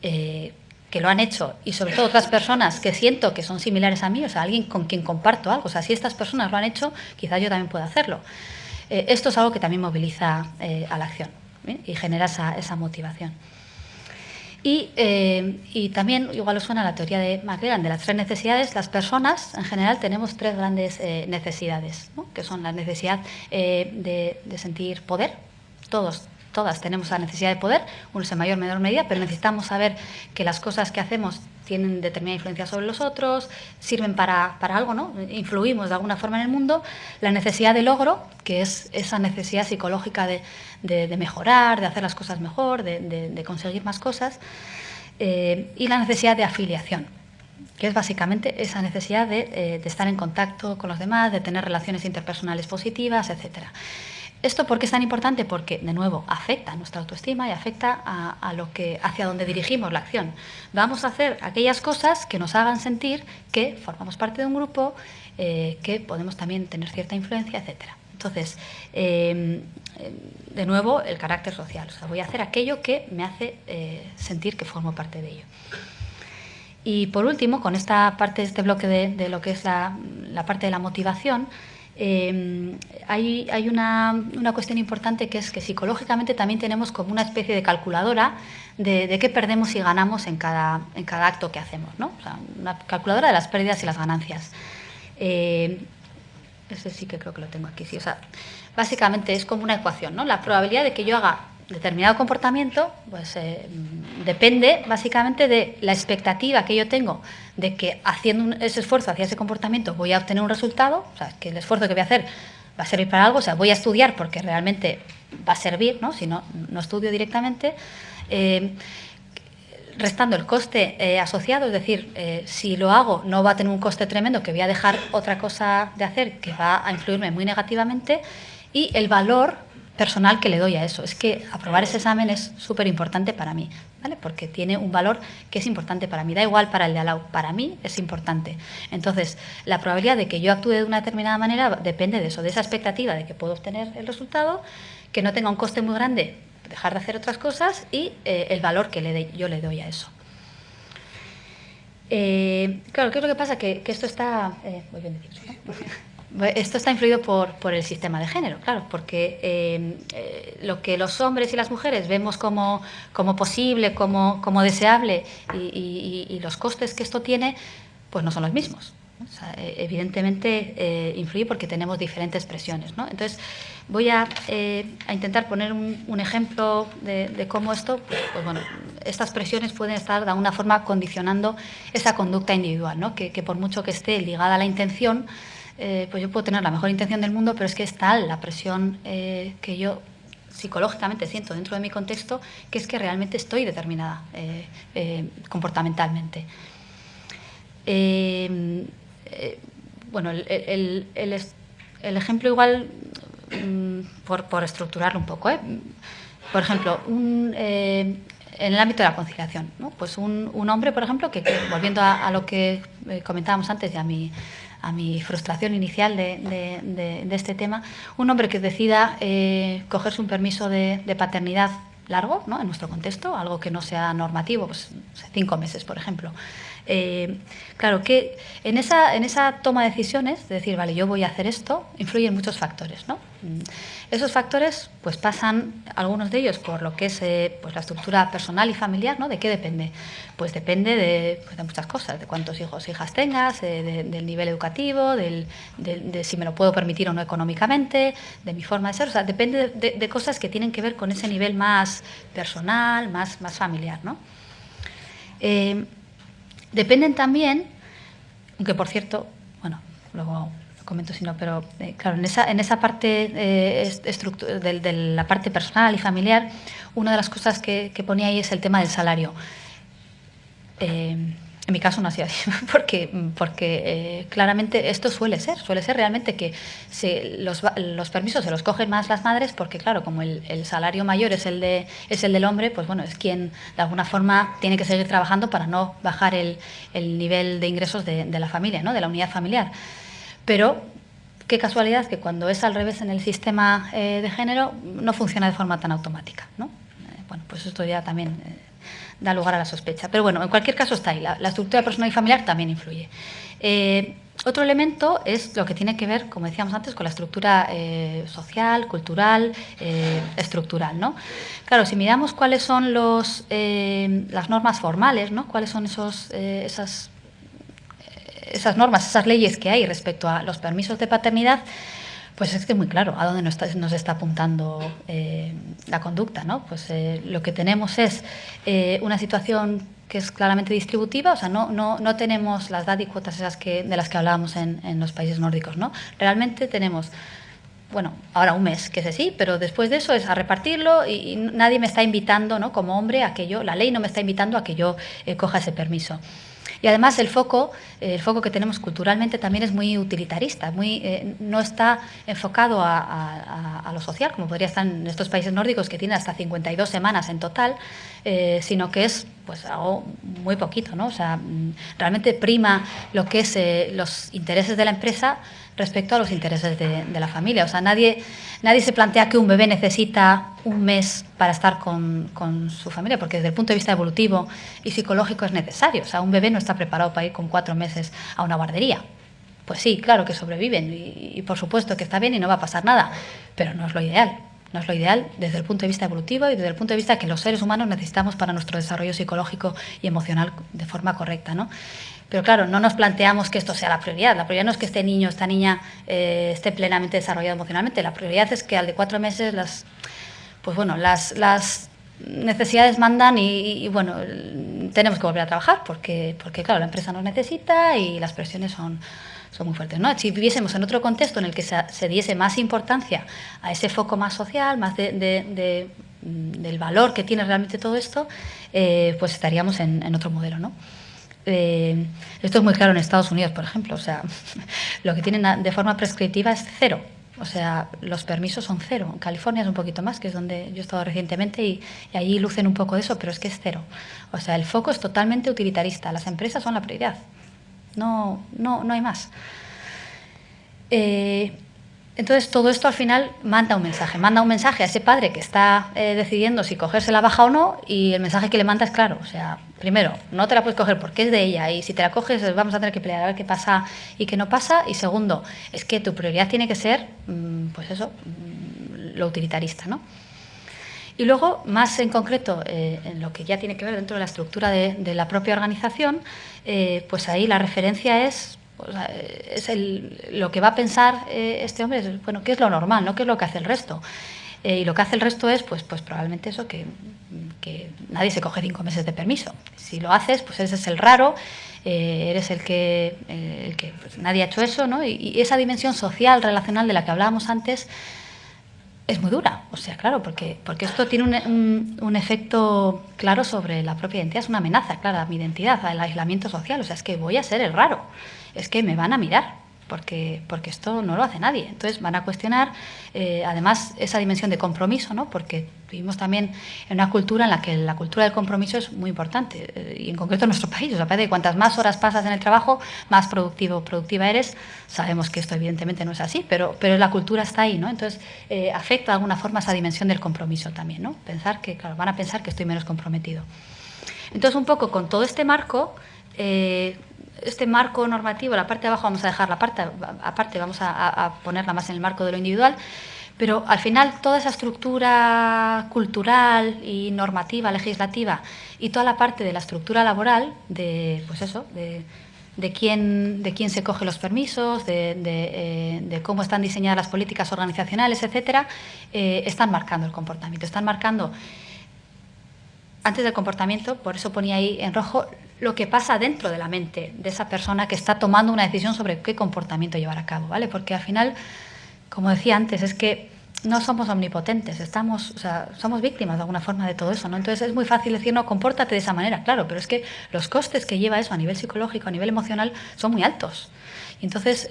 que lo han hecho, y sobre todo otras personas que siento que son similares a mí, o sea, alguien con quien comparto algo, o sea, si estas personas lo han hecho, quizás yo también pueda hacerlo. Esto es algo que también moviliza a la acción, ¿bien? Y genera esa motivación. Y también, igual os suena la teoría de McLellan de las tres necesidades. Las personas, en general, tenemos tres grandes necesidades, ¿no? Que son la necesidad de sentir poder. Todas tenemos la necesidad de poder, unos en mayor o menor medida, pero necesitamos saber que las cosas que hacemos tienen determinada influencia sobre los otros, sirven para algo, ¿no? Influimos de alguna forma en el mundo. La necesidad de logro, que es esa necesidad psicológica de mejorar, de hacer las cosas mejor, de conseguir más cosas. Y la necesidad de afiliación, que es básicamente esa necesidad de estar en contacto con los demás, de tener relaciones interpersonales positivas, etcétera. ¿Esto por qué es tan importante? Porque, de nuevo, afecta a nuestra autoestima y afecta hacia donde dirigimos la acción. Vamos a hacer aquellas cosas que nos hagan sentir que formamos parte de un grupo, que podemos también tener cierta influencia, etcétera. Entonces, de nuevo, el carácter social. O sea, voy a hacer aquello que me hace sentir que formo parte de ello. Y por último, con esta parte, este bloque de lo que es la parte de la motivación, hay una cuestión importante, que es que psicológicamente también tenemos como una especie de calculadora de qué perdemos y ganamos en cada acto que hacemos, ¿no? O sea, una calculadora de las pérdidas y las ganancias. Ese sí que creo que lo tengo aquí, sí. O sea, básicamente es como una ecuación, ¿no? La probabilidad de que yo haga determinado comportamiento, pues depende básicamente de la expectativa que yo tengo de que haciendo ese esfuerzo hacia ese comportamiento voy a obtener un resultado, o sea, que el esfuerzo que voy a hacer va a servir para algo, o sea, voy a estudiar porque realmente va a servir, ¿no? Si no, no estudio directamente. Restando el coste asociado, es decir, si lo hago no va a tener un coste tremendo, que voy a dejar otra cosa de hacer que va a influirme muy negativamente, y el valor personal que le doy a eso. Es que aprobar ese examen es súper importante para mí, ¿vale? Porque tiene un valor que es importante para mí. Da igual para el de al lado, para mí es importante. Entonces, la probabilidad de que yo actúe de una determinada manera depende de eso, de esa expectativa de que puedo obtener el resultado, que no tenga un coste muy grande dejar de hacer otras cosas, y el valor que yo le doy a eso. Claro, ¿qué es lo que pasa? Que esto está... voy bien decir, ¿no? Esto está influido por el sistema de género, claro, porque lo que los hombres y las mujeres vemos como posible, como deseable, y los costes que esto tiene, pues no son los mismos. O sea, evidentemente influye porque tenemos diferentes presiones, ¿no? Entonces, voy a intentar poner un ejemplo de cómo esto, pues bueno, estas presiones pueden estar de alguna forma condicionando esa conducta individual, ¿no? Que por mucho que esté ligada a la intención, pues yo puedo tener la mejor intención del mundo, pero es que es tal la presión que yo psicológicamente siento dentro de mi contexto, que es que realmente estoy determinada comportamentalmente. Bueno, el ejemplo igual, por estructurarlo un poco, por ejemplo, en el ámbito de la conciliación, ¿no? Pues un hombre, por ejemplo, que volviendo a lo que comentábamos antes y a mi frustración inicial de este tema, un hombre que decida cogerse un permiso de paternidad largo, ¿no? En nuestro contexto, algo que no sea normativo, pues 5 meses, por ejemplo. Claro que en esa toma de decisiones, de decir, vale, yo voy a hacer esto, influyen muchos factores, ¿no? Esos factores pues pasan, algunos de ellos, por lo que es pues la estructura personal y familiar, ¿no? ¿De qué depende? Pues depende de muchas cosas, de cuántos hijos e hijas tengas, del nivel educativo, de si me lo puedo permitir o no económicamente, de mi forma de ser. O sea, depende de cosas que tienen que ver con ese nivel más personal, más familiar, ¿no? Dependen también, aunque por cierto, luego lo comento si no, pero claro, en esa parte de la parte personal y familiar, una de las cosas que ponía ahí es el tema del salario. En mi caso no ha sido así, porque claramente esto suele ser realmente que los permisos se los cogen más las madres, porque claro, como el salario mayor es el del hombre, pues bueno, es quien de alguna forma tiene que seguir trabajando para no bajar el nivel de ingresos de la familia, ¿no? De la unidad familiar. Pero qué casualidad que cuando es al revés en el sistema de género no funciona de forma tan automática, ¿no? Bueno, pues esto ya también da lugar a la sospecha. Pero bueno, en cualquier caso está ahí. La estructura personal y familiar también influye. Otro elemento es lo que tiene que ver, como decíamos antes, con la estructura social, cultural, estructural, ¿no? Claro, si miramos cuáles son las normas formales, ¿no? Cuáles son esas normas, esas leyes que hay respecto a los permisos de paternidad, pues es que es muy claro a dónde nos está apuntando la conducta, ¿no? Pues lo que tenemos es una situación que es claramente distributiva, o sea, no tenemos las cuotas esas de las que hablábamos en los países nórdicos, ¿no? Realmente tenemos, bueno, ahora un mes, que es así, pero después de eso es a repartirlo y nadie me está invitando, ¿no? Como hombre, la ley no me está invitando a que yo coja ese permiso. Y además el foco que tenemos culturalmente también es muy utilitarista, no está enfocado a lo social, como podría estar en estos países nórdicos que tienen hasta 52 semanas en total, sino que es pues algo muy poquito, ¿no? O sea, realmente prima lo que es los intereses de la empresa respecto a los intereses de la familia. O sea, nadie se plantea que un bebé necesita un mes para estar con su familia, porque desde el punto de vista evolutivo y psicológico es necesario. O sea, un bebé no está preparado para ir con 4 meses a una guardería. Pues sí, claro que sobreviven y por supuesto que está bien y no va a pasar nada, pero no es lo ideal. No es lo ideal desde el punto de vista evolutivo y desde el punto de vista que los seres humanos necesitamos para nuestro desarrollo psicológico y emocional de forma correcta, ¿no? Pero claro, no nos planteamos que esto sea la prioridad. La prioridad no es que este niño, esta niña esté plenamente desarrollado emocionalmente. La prioridad es que al de 4 meses las necesidades mandan y bueno, tenemos que volver a trabajar porque claro, la empresa nos necesita y las presiones son muy fuertes, ¿no? Si viviésemos en otro contexto en el que se diese más importancia a ese foco más social, más del valor que tiene realmente todo esto, pues estaríamos en otro modelo, ¿no? Esto es muy claro en Estados Unidos, por ejemplo. O sea, lo que tienen de forma prescriptiva es 0. O sea, los permisos son 0. En California es un poquito más, que es donde yo he estado recientemente, y allí lucen un poco de eso, pero es que es 0. O sea, el foco es totalmente utilitarista. Las empresas son la prioridad. No hay más. Entonces, todo esto al final manda un mensaje a ese padre que está decidiendo si cogerse la baja o no, y el mensaje que le manda es claro. O sea, primero, no te la puedes coger porque es de ella, y si te la coges vamos a tener que pelear a ver qué pasa y qué no pasa. Y segundo, es que tu prioridad tiene que ser, pues eso, lo utilitarista, ¿no? Y luego, más en concreto, en lo que ya tiene que ver dentro de la estructura de la propia organización, pues ahí la referencia es lo que va a pensar este hombre, es, bueno, ¿qué es lo normal, no? ¿Qué es lo que hace el resto? Y lo que hace el resto es, pues probablemente eso, que nadie se coge 5 meses de permiso. Si lo haces, pues ese es el raro, eres el que pues, nadie ha hecho eso, ¿no? Y esa dimensión social, relacional de la que hablábamos antes, es muy dura. O sea, claro, porque esto tiene un efecto claro sobre la propia identidad, es una amenaza clara a mi identidad, al aislamiento social. O sea, es que voy a ser el raro, es que me van a mirar, porque esto no lo hace nadie. Entonces van a cuestionar, además, esa dimensión de compromiso, ¿no? Porque vivimos también en una cultura en la que la cultura del compromiso es muy importante, y en concreto en nuestro país. O sea, parece que cuantas más horas pasas en el trabajo, más productiva eres. Sabemos que esto evidentemente no es así, pero la cultura está ahí, ¿no? Entonces afecta de alguna forma esa dimensión del compromiso también, ¿no? Pensar que, claro, van a pensar que estoy menos comprometido. Entonces, un poco con todo este marco normativo, la parte de abajo vamos a dejar la parte aparte, vamos a ponerla más en el marco de lo individual, pero al final toda esa estructura cultural y normativa, legislativa, y toda la parte de la estructura laboral, de quién se coge los permisos, de cómo están diseñadas las políticas organizacionales, etcétera, están marcando el comportamiento, están marcando antes del comportamiento. Por eso ponía ahí en rojo lo que pasa dentro de la mente de esa persona que está tomando una decisión sobre qué comportamiento llevar a cabo, ¿vale? Porque al final, como decía antes, es que no somos omnipotentes, somos víctimas de alguna forma de todo eso, ¿no? Entonces es muy fácil decir, no, compórtate de esa manera, claro, pero es que los costes que lleva eso a nivel psicológico, a nivel emocional, son muy altos. Y entonces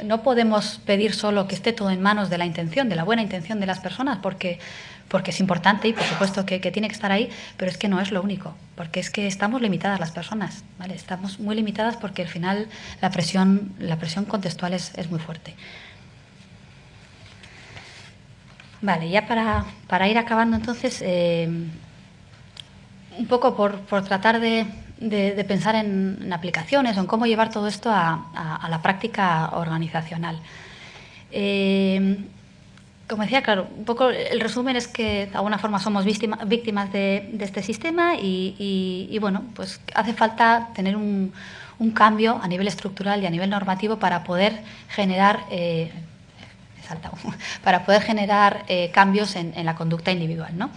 no podemos pedir solo que esté todo en manos de la intención, de la buena intención de las personas, porque es importante y por supuesto que tiene que estar ahí, pero es que no es lo único, porque es que estamos limitadas las personas, ¿vale? Estamos muy limitadas porque al final la presión contextual es muy fuerte. Vale, ya para ir acabando entonces, un poco por tratar de pensar en aplicaciones o en cómo llevar todo esto a la práctica organizacional. Como decía, claro, un poco el resumen es que de alguna forma somos víctimas de este sistema y bueno, pues hace falta tener un cambio a nivel estructural y a nivel normativo para poder generar cambios en la conducta individual, ¿no?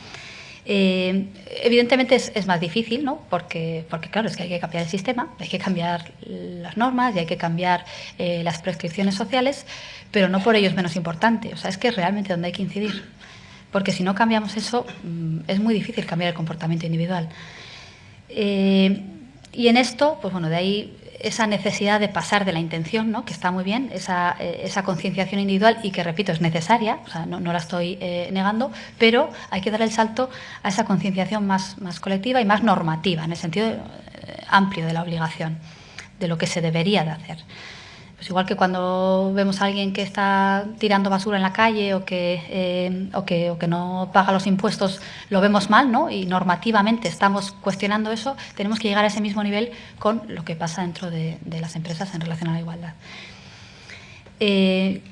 Evidentemente es más difícil, ¿no? Porque claro, es que hay que cambiar el sistema, hay que cambiar las normas y hay que cambiar las prescripciones sociales, pero no por ello es menos importante. O sea, es que es realmente donde hay que incidir, porque si no cambiamos eso, es muy difícil cambiar el comportamiento individual. Y en esto, pues bueno, de ahí esa necesidad de pasar de la intención, ¿no?, que está muy bien, esa concienciación individual y que, repito, es necesaria, o sea, no la estoy negando, pero hay que dar el salto a esa concienciación más colectiva y más normativa, en el sentido amplio de la obligación, de lo que se debería de hacer. Pues igual que cuando vemos a alguien que está tirando basura en la calle o que no paga los impuestos, lo vemos mal, ¿no? Y normativamente estamos cuestionando eso, tenemos que llegar a ese mismo nivel con lo que pasa dentro de las empresas en relación a la igualdad.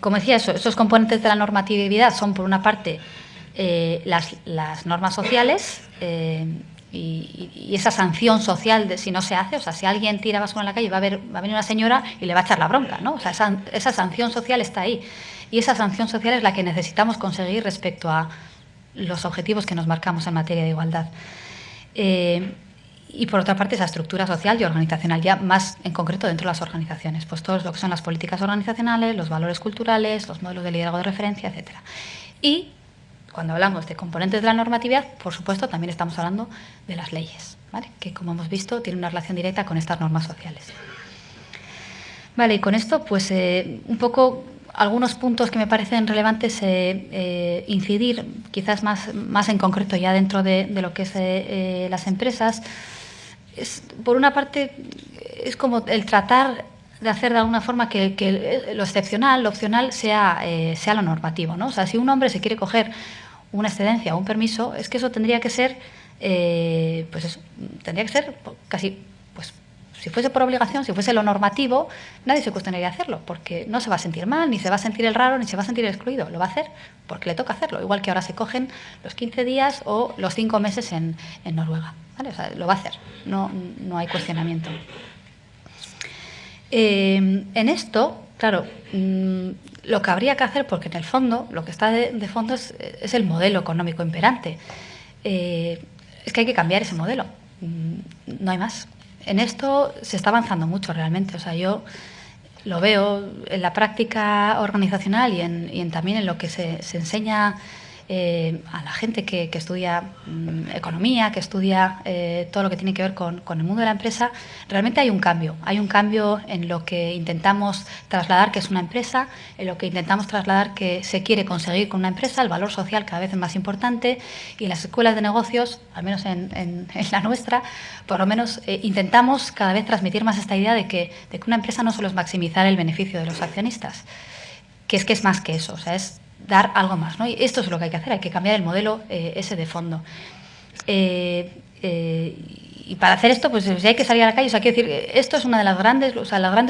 Como decía, esos componentes de la normatividad son, por una parte, las normas sociales, y esa sanción social de si no se hace, o sea, si alguien tira basura en la calle va a venir una señora y le va a echar la bronca, ¿no? O sea, esa sanción social está ahí. Y esa sanción social es la que necesitamos conseguir respecto a los objetivos que nos marcamos en materia de igualdad. Y por otra parte, esa estructura social y organizacional, ya más en concreto dentro de las organizaciones, pues todo lo que son las políticas organizacionales, los valores culturales, los modelos de liderazgo de referencia, etcétera. Y cuando hablamos de componentes de la normatividad, por supuesto, también estamos hablando de las leyes, ¿vale?, que, como hemos visto, tienen una relación directa con estas normas sociales. Vale, y con esto, pues un poco algunos puntos que me parecen relevantes incidir, quizás más en concreto ya dentro de lo que es las empresas. Por una parte, es como el tratar de hacer de alguna forma que lo excepcional, lo opcional, sea lo normativo, ¿no? O sea, si un hombre se quiere coger una excedencia o un permiso, es que eso tendría que ser, pues eso, tendría que ser casi, pues si fuese por obligación, si fuese lo normativo, nadie se cuestionaría hacerlo, porque no se va a sentir mal, ni se va a sentir el raro, ni se va a sentir excluido. Lo va a hacer porque le toca hacerlo, igual que ahora se cogen los 15 días o los 5 meses en Noruega, ¿vale? O sea, lo va a hacer, no hay cuestionamiento. En esto, claro, lo que habría que hacer, porque en el fondo, lo que está de fondo es el modelo económico imperante. Es que hay que cambiar ese modelo, no hay más. En esto se está avanzando mucho realmente, o sea, yo lo veo en la práctica organizacional y también en lo que se enseña a la gente que estudia economía, que estudia todo lo que tiene que ver con el mundo de la empresa. Realmente hay un cambio en lo que intentamos trasladar que es una empresa, en lo que intentamos trasladar que se quiere conseguir con una empresa, el valor social cada vez es más importante, y en las escuelas de negocios, al menos en la nuestra, por lo menos intentamos cada vez transmitir más esta idea de que una empresa no solo es maximizar el beneficio de los accionistas, que es más que eso, o sea, es dar algo más, ¿no? Y esto es lo que hay que hacer, hay que cambiar el modelo ese de fondo. Y para hacer esto, pues si hay que salir a la calle, o sea, quiero decir, esto es una de las grandes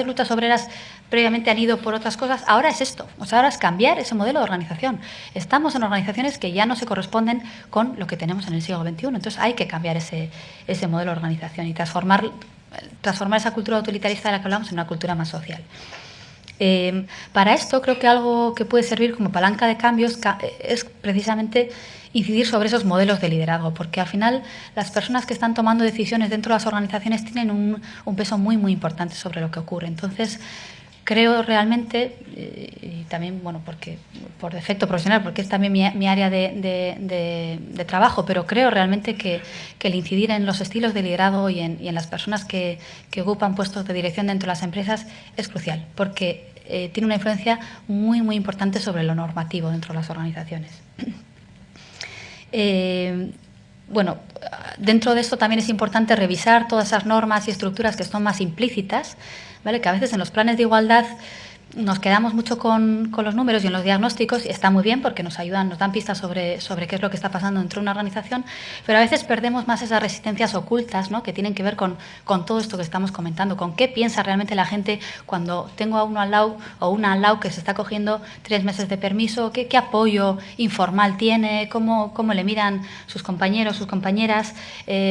luchas obreras previamente han ido por otras cosas, ahora es esto, o sea, ahora es cambiar ese modelo de organización. Estamos en organizaciones que ya no se corresponden con lo que tenemos en el siglo XXI, entonces hay que cambiar ese modelo de organización y transformar esa cultura utilitarista de la que hablamos en una cultura más social. Para esto creo que algo que puede servir como palanca de cambios es precisamente incidir sobre esos modelos de liderazgo, porque al final las personas que están tomando decisiones dentro de las organizaciones tienen un peso muy, muy importante sobre lo que ocurre. Entonces, creo realmente, y también, bueno, porque por defecto profesional, porque es también mi área de trabajo, pero creo realmente que el incidir en los estilos de liderazgo y en las personas que ocupan puestos de dirección dentro de las empresas es crucial, porque tiene una influencia muy, muy importante sobre lo normativo dentro de las organizaciones. Bueno, dentro de esto también es importante revisar todas esas normas y estructuras que son más implícitas, ¿vale? Que a veces en los planes de igualdad nos quedamos mucho con los números y en los diagnósticos, y está muy bien porque nos ayudan, nos dan pistas sobre qué es lo que está pasando dentro de una organización, pero a veces perdemos más esas resistencias ocultas, ¿no?, que tienen que ver con todo esto que estamos comentando, con qué piensa realmente la gente cuando tengo a uno al lado o una al lado que se está cogiendo 3 meses de permiso, qué apoyo informal tiene, cómo le miran sus compañeros, sus compañeras,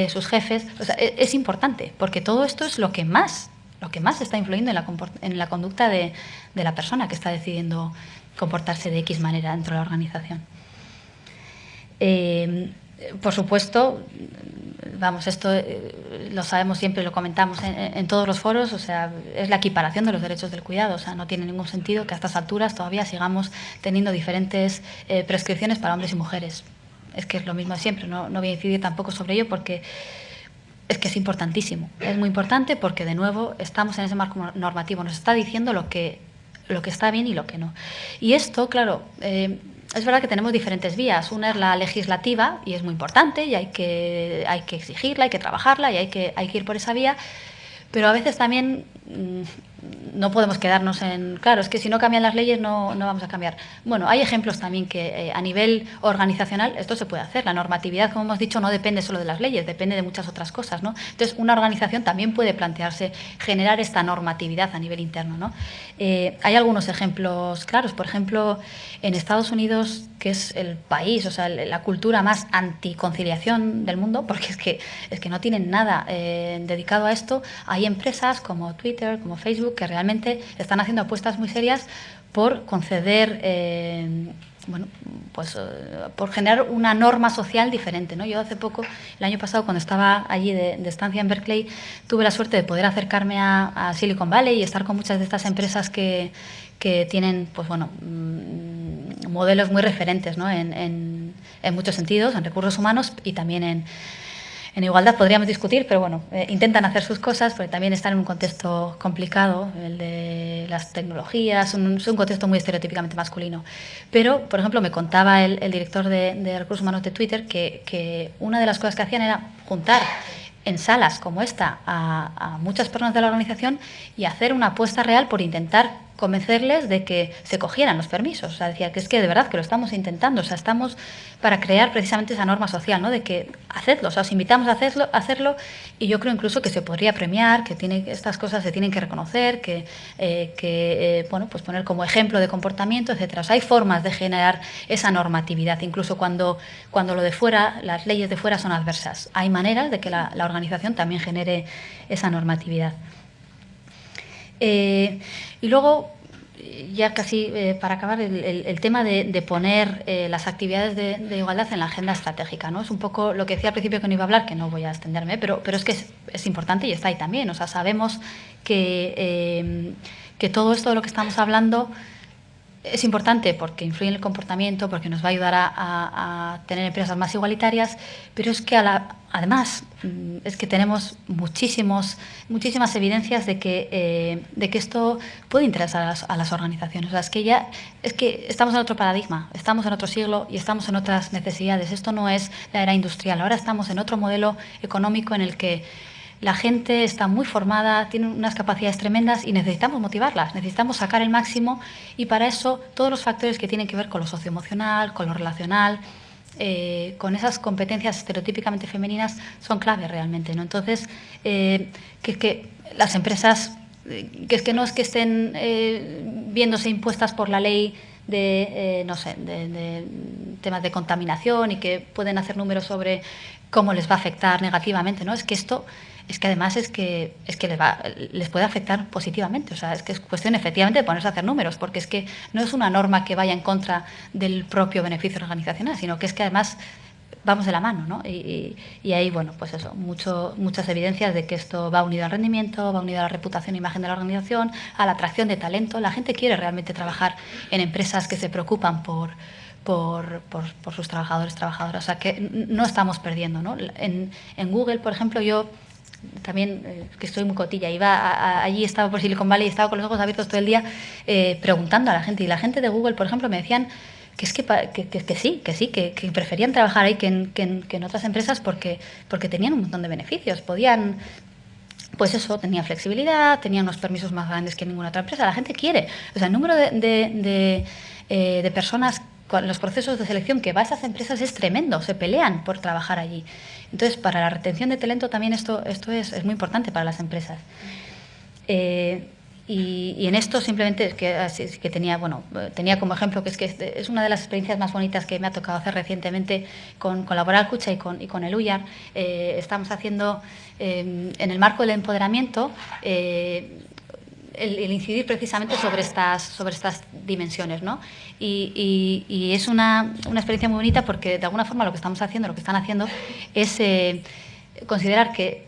sus jefes. O sea, es importante porque todo esto es lo que más está influyendo en la conducta de la persona que está decidiendo comportarse de X manera dentro de la organización. Por supuesto, vamos, esto lo sabemos siempre, lo comentamos en todos los foros, o sea, es la equiparación de los derechos del cuidado, o sea, no tiene ningún sentido que a estas alturas todavía sigamos teniendo diferentes prescripciones para hombres y mujeres. Es que es lo mismo de siempre, no voy a incidir tampoco sobre ello porque es que es importantísimo. Es muy importante porque, de nuevo, estamos en ese marco normativo. Nos está diciendo lo que está bien y lo que no. Y esto, claro, es verdad que tenemos diferentes vías. Una es la legislativa, y es muy importante, y hay que exigirla, hay que trabajarla, y hay que ir por esa vía. Pero a veces también no podemos quedarnos en... Claro, es que si no cambian las leyes no vamos a cambiar. Bueno, hay ejemplos también que a nivel organizacional esto se puede hacer. La normatividad, como hemos dicho, no depende solo de las leyes, depende de muchas otras cosas, ¿no? Entonces, una organización también puede plantearse generar esta normatividad a nivel interno, ¿no? Hay algunos ejemplos claros. Por ejemplo, en Estados Unidos, que es el país, o sea, la cultura más anticonciliación del mundo, porque es que no tienen nada dedicado a esto. Hay empresas como Twitter, como Facebook, que realmente están haciendo apuestas muy serias por conceder, por generar una norma social diferente, ¿no? Yo hace poco, el año pasado, cuando estaba allí de estancia en Berkeley, tuve la suerte de poder acercarme a Silicon Valley y estar con muchas de estas empresas que tienen, pues bueno, modelos muy referentes, ¿no? en muchos sentidos, en recursos humanos y también en igualdad. Podríamos discutir, pero bueno, intentan hacer sus cosas porque también están en un contexto complicado, el de las tecnologías, es un contexto muy estereotípicamente masculino. Pero, por ejemplo, me contaba el director de recursos humanos de Twitter que una de las cosas que hacían era juntar en salas como esta a muchas personas de la organización y hacer una apuesta real por intentar convencerles de que se cogieran los permisos. O sea, decía que es que de verdad que lo estamos intentando. O sea, estamos para crear precisamente esa norma social, ¿no? De que hacedlo, o sea, os invitamos a hacerlo, y yo creo incluso que se podría premiar, que estas cosas se tienen que reconocer, bueno, pues poner como ejemplo de comportamiento, etcétera. O sea, hay formas de generar esa normatividad, incluso cuando lo de fuera, las leyes de fuera son adversas. Hay maneras de que la organización también genere esa normatividad. Y luego, ya casi para acabar, el tema de poner las actividades de igualdad en la agenda estratégica, ¿no? Es un poco lo que decía al principio que no iba a hablar, que no voy a extenderme, pero es que es importante y está ahí también. O sea, sabemos que todo esto de lo que estamos hablando es importante porque influye en el comportamiento, porque nos va a ayudar a tener empresas más igualitarias, pero es que además es que tenemos muchísimas evidencias de que esto puede interesar a las organizaciones. O sea, es que estamos en otro paradigma, estamos en otro siglo y estamos en otras necesidades. Esto no es la era industrial, ahora estamos en otro modelo económico en el que la gente está muy formada, tiene unas capacidades tremendas y necesitamos motivarlas, necesitamos sacar el máximo, y para eso todos los factores que tienen que ver con lo socioemocional, con lo relacional, con esas competencias estereotípicamente femeninas son clave realmente, ¿no? Entonces, que las empresas, que no es que estén viéndose impuestas por la ley de temas de contaminación y que pueden hacer números sobre cómo les va a afectar negativamente, ¿no? Es que además les puede afectar positivamente. O sea, es que es cuestión efectivamente de ponerse a hacer números, porque es que no es una norma que vaya en contra del propio beneficio organizacional, sino que es que además vamos de la mano, ¿no? Y hay, bueno, pues eso, muchas evidencias de que esto va unido al rendimiento, va unido a la reputación e imagen de la organización, a la atracción de talento. La gente quiere realmente trabajar en empresas que se preocupan por sus trabajadores, trabajadoras. O sea, que no estamos perdiendo, ¿no? En Google, por ejemplo, yo también, que estoy muy cotilla, allí estaba por Silicon Valley y estaba con los ojos abiertos todo el día preguntando a la gente. Y la gente de Google, por ejemplo, me decían que preferían trabajar ahí que en otras empresas porque tenían un montón de beneficios. Podían, pues eso, tenían flexibilidad, tenían unos permisos más grandes que ninguna otra empresa. La gente quiere. O sea, el número de personas con los procesos de selección que va a esas empresas es tremendo, se pelean por trabajar allí. Entonces, para la retención de talento también esto es muy importante para las empresas. Y en esto simplemente que tenía como ejemplo que es una de las experiencias más bonitas que me ha tocado hacer recientemente con Laboral Cucha y con el UYAR. Estamos haciendo, en el marco del empoderamiento, el incidir precisamente sobre estas dimensiones, ¿no? Y es una experiencia muy bonita porque, de alguna forma, lo que están haciendo es considerar que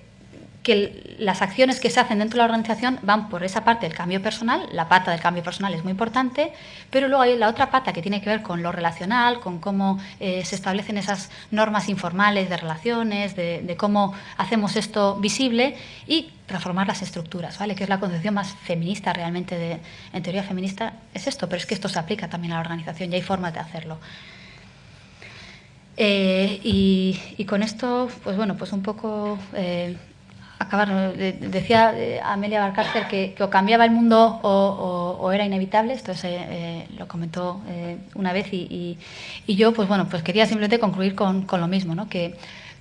que las acciones que se hacen dentro de la organización van por esa parte del cambio personal, la pata del cambio personal es muy importante, pero luego hay la otra pata que tiene que ver con lo relacional, con cómo se establecen esas normas informales de relaciones, de cómo hacemos esto visible y transformar las estructuras, ¿vale? Que es la concepción más feminista realmente, en teoría feminista, es esto, pero es que esto se aplica también a la organización y hay formas de hacerlo. Y con esto, pues bueno, pues un poco acabar. Decía Amelia Valcárcel que o cambiaba el mundo o era inevitable. Esto lo comentó una vez y yo, pues bueno, pues quería simplemente concluir con lo mismo, ¿no? Que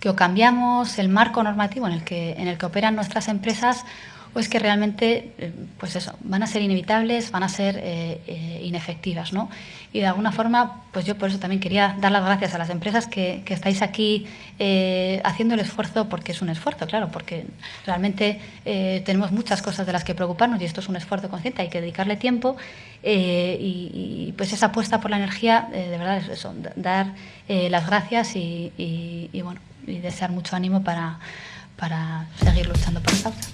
o cambiamos el marco normativo en el que operan nuestras empresas, o es que realmente, pues eso, van a ser inevitables, van a ser inefectivas, ¿no? Y de alguna forma, pues yo por eso también quería dar las gracias a las empresas que estáis aquí haciendo el esfuerzo, porque es un esfuerzo, claro, porque realmente tenemos muchas cosas de las que preocuparnos y esto es un esfuerzo consciente, hay que dedicarle tiempo y pues esa apuesta por la energía, de verdad es eso, dar las gracias y bueno, y desear mucho ánimo para seguir luchando por la causa.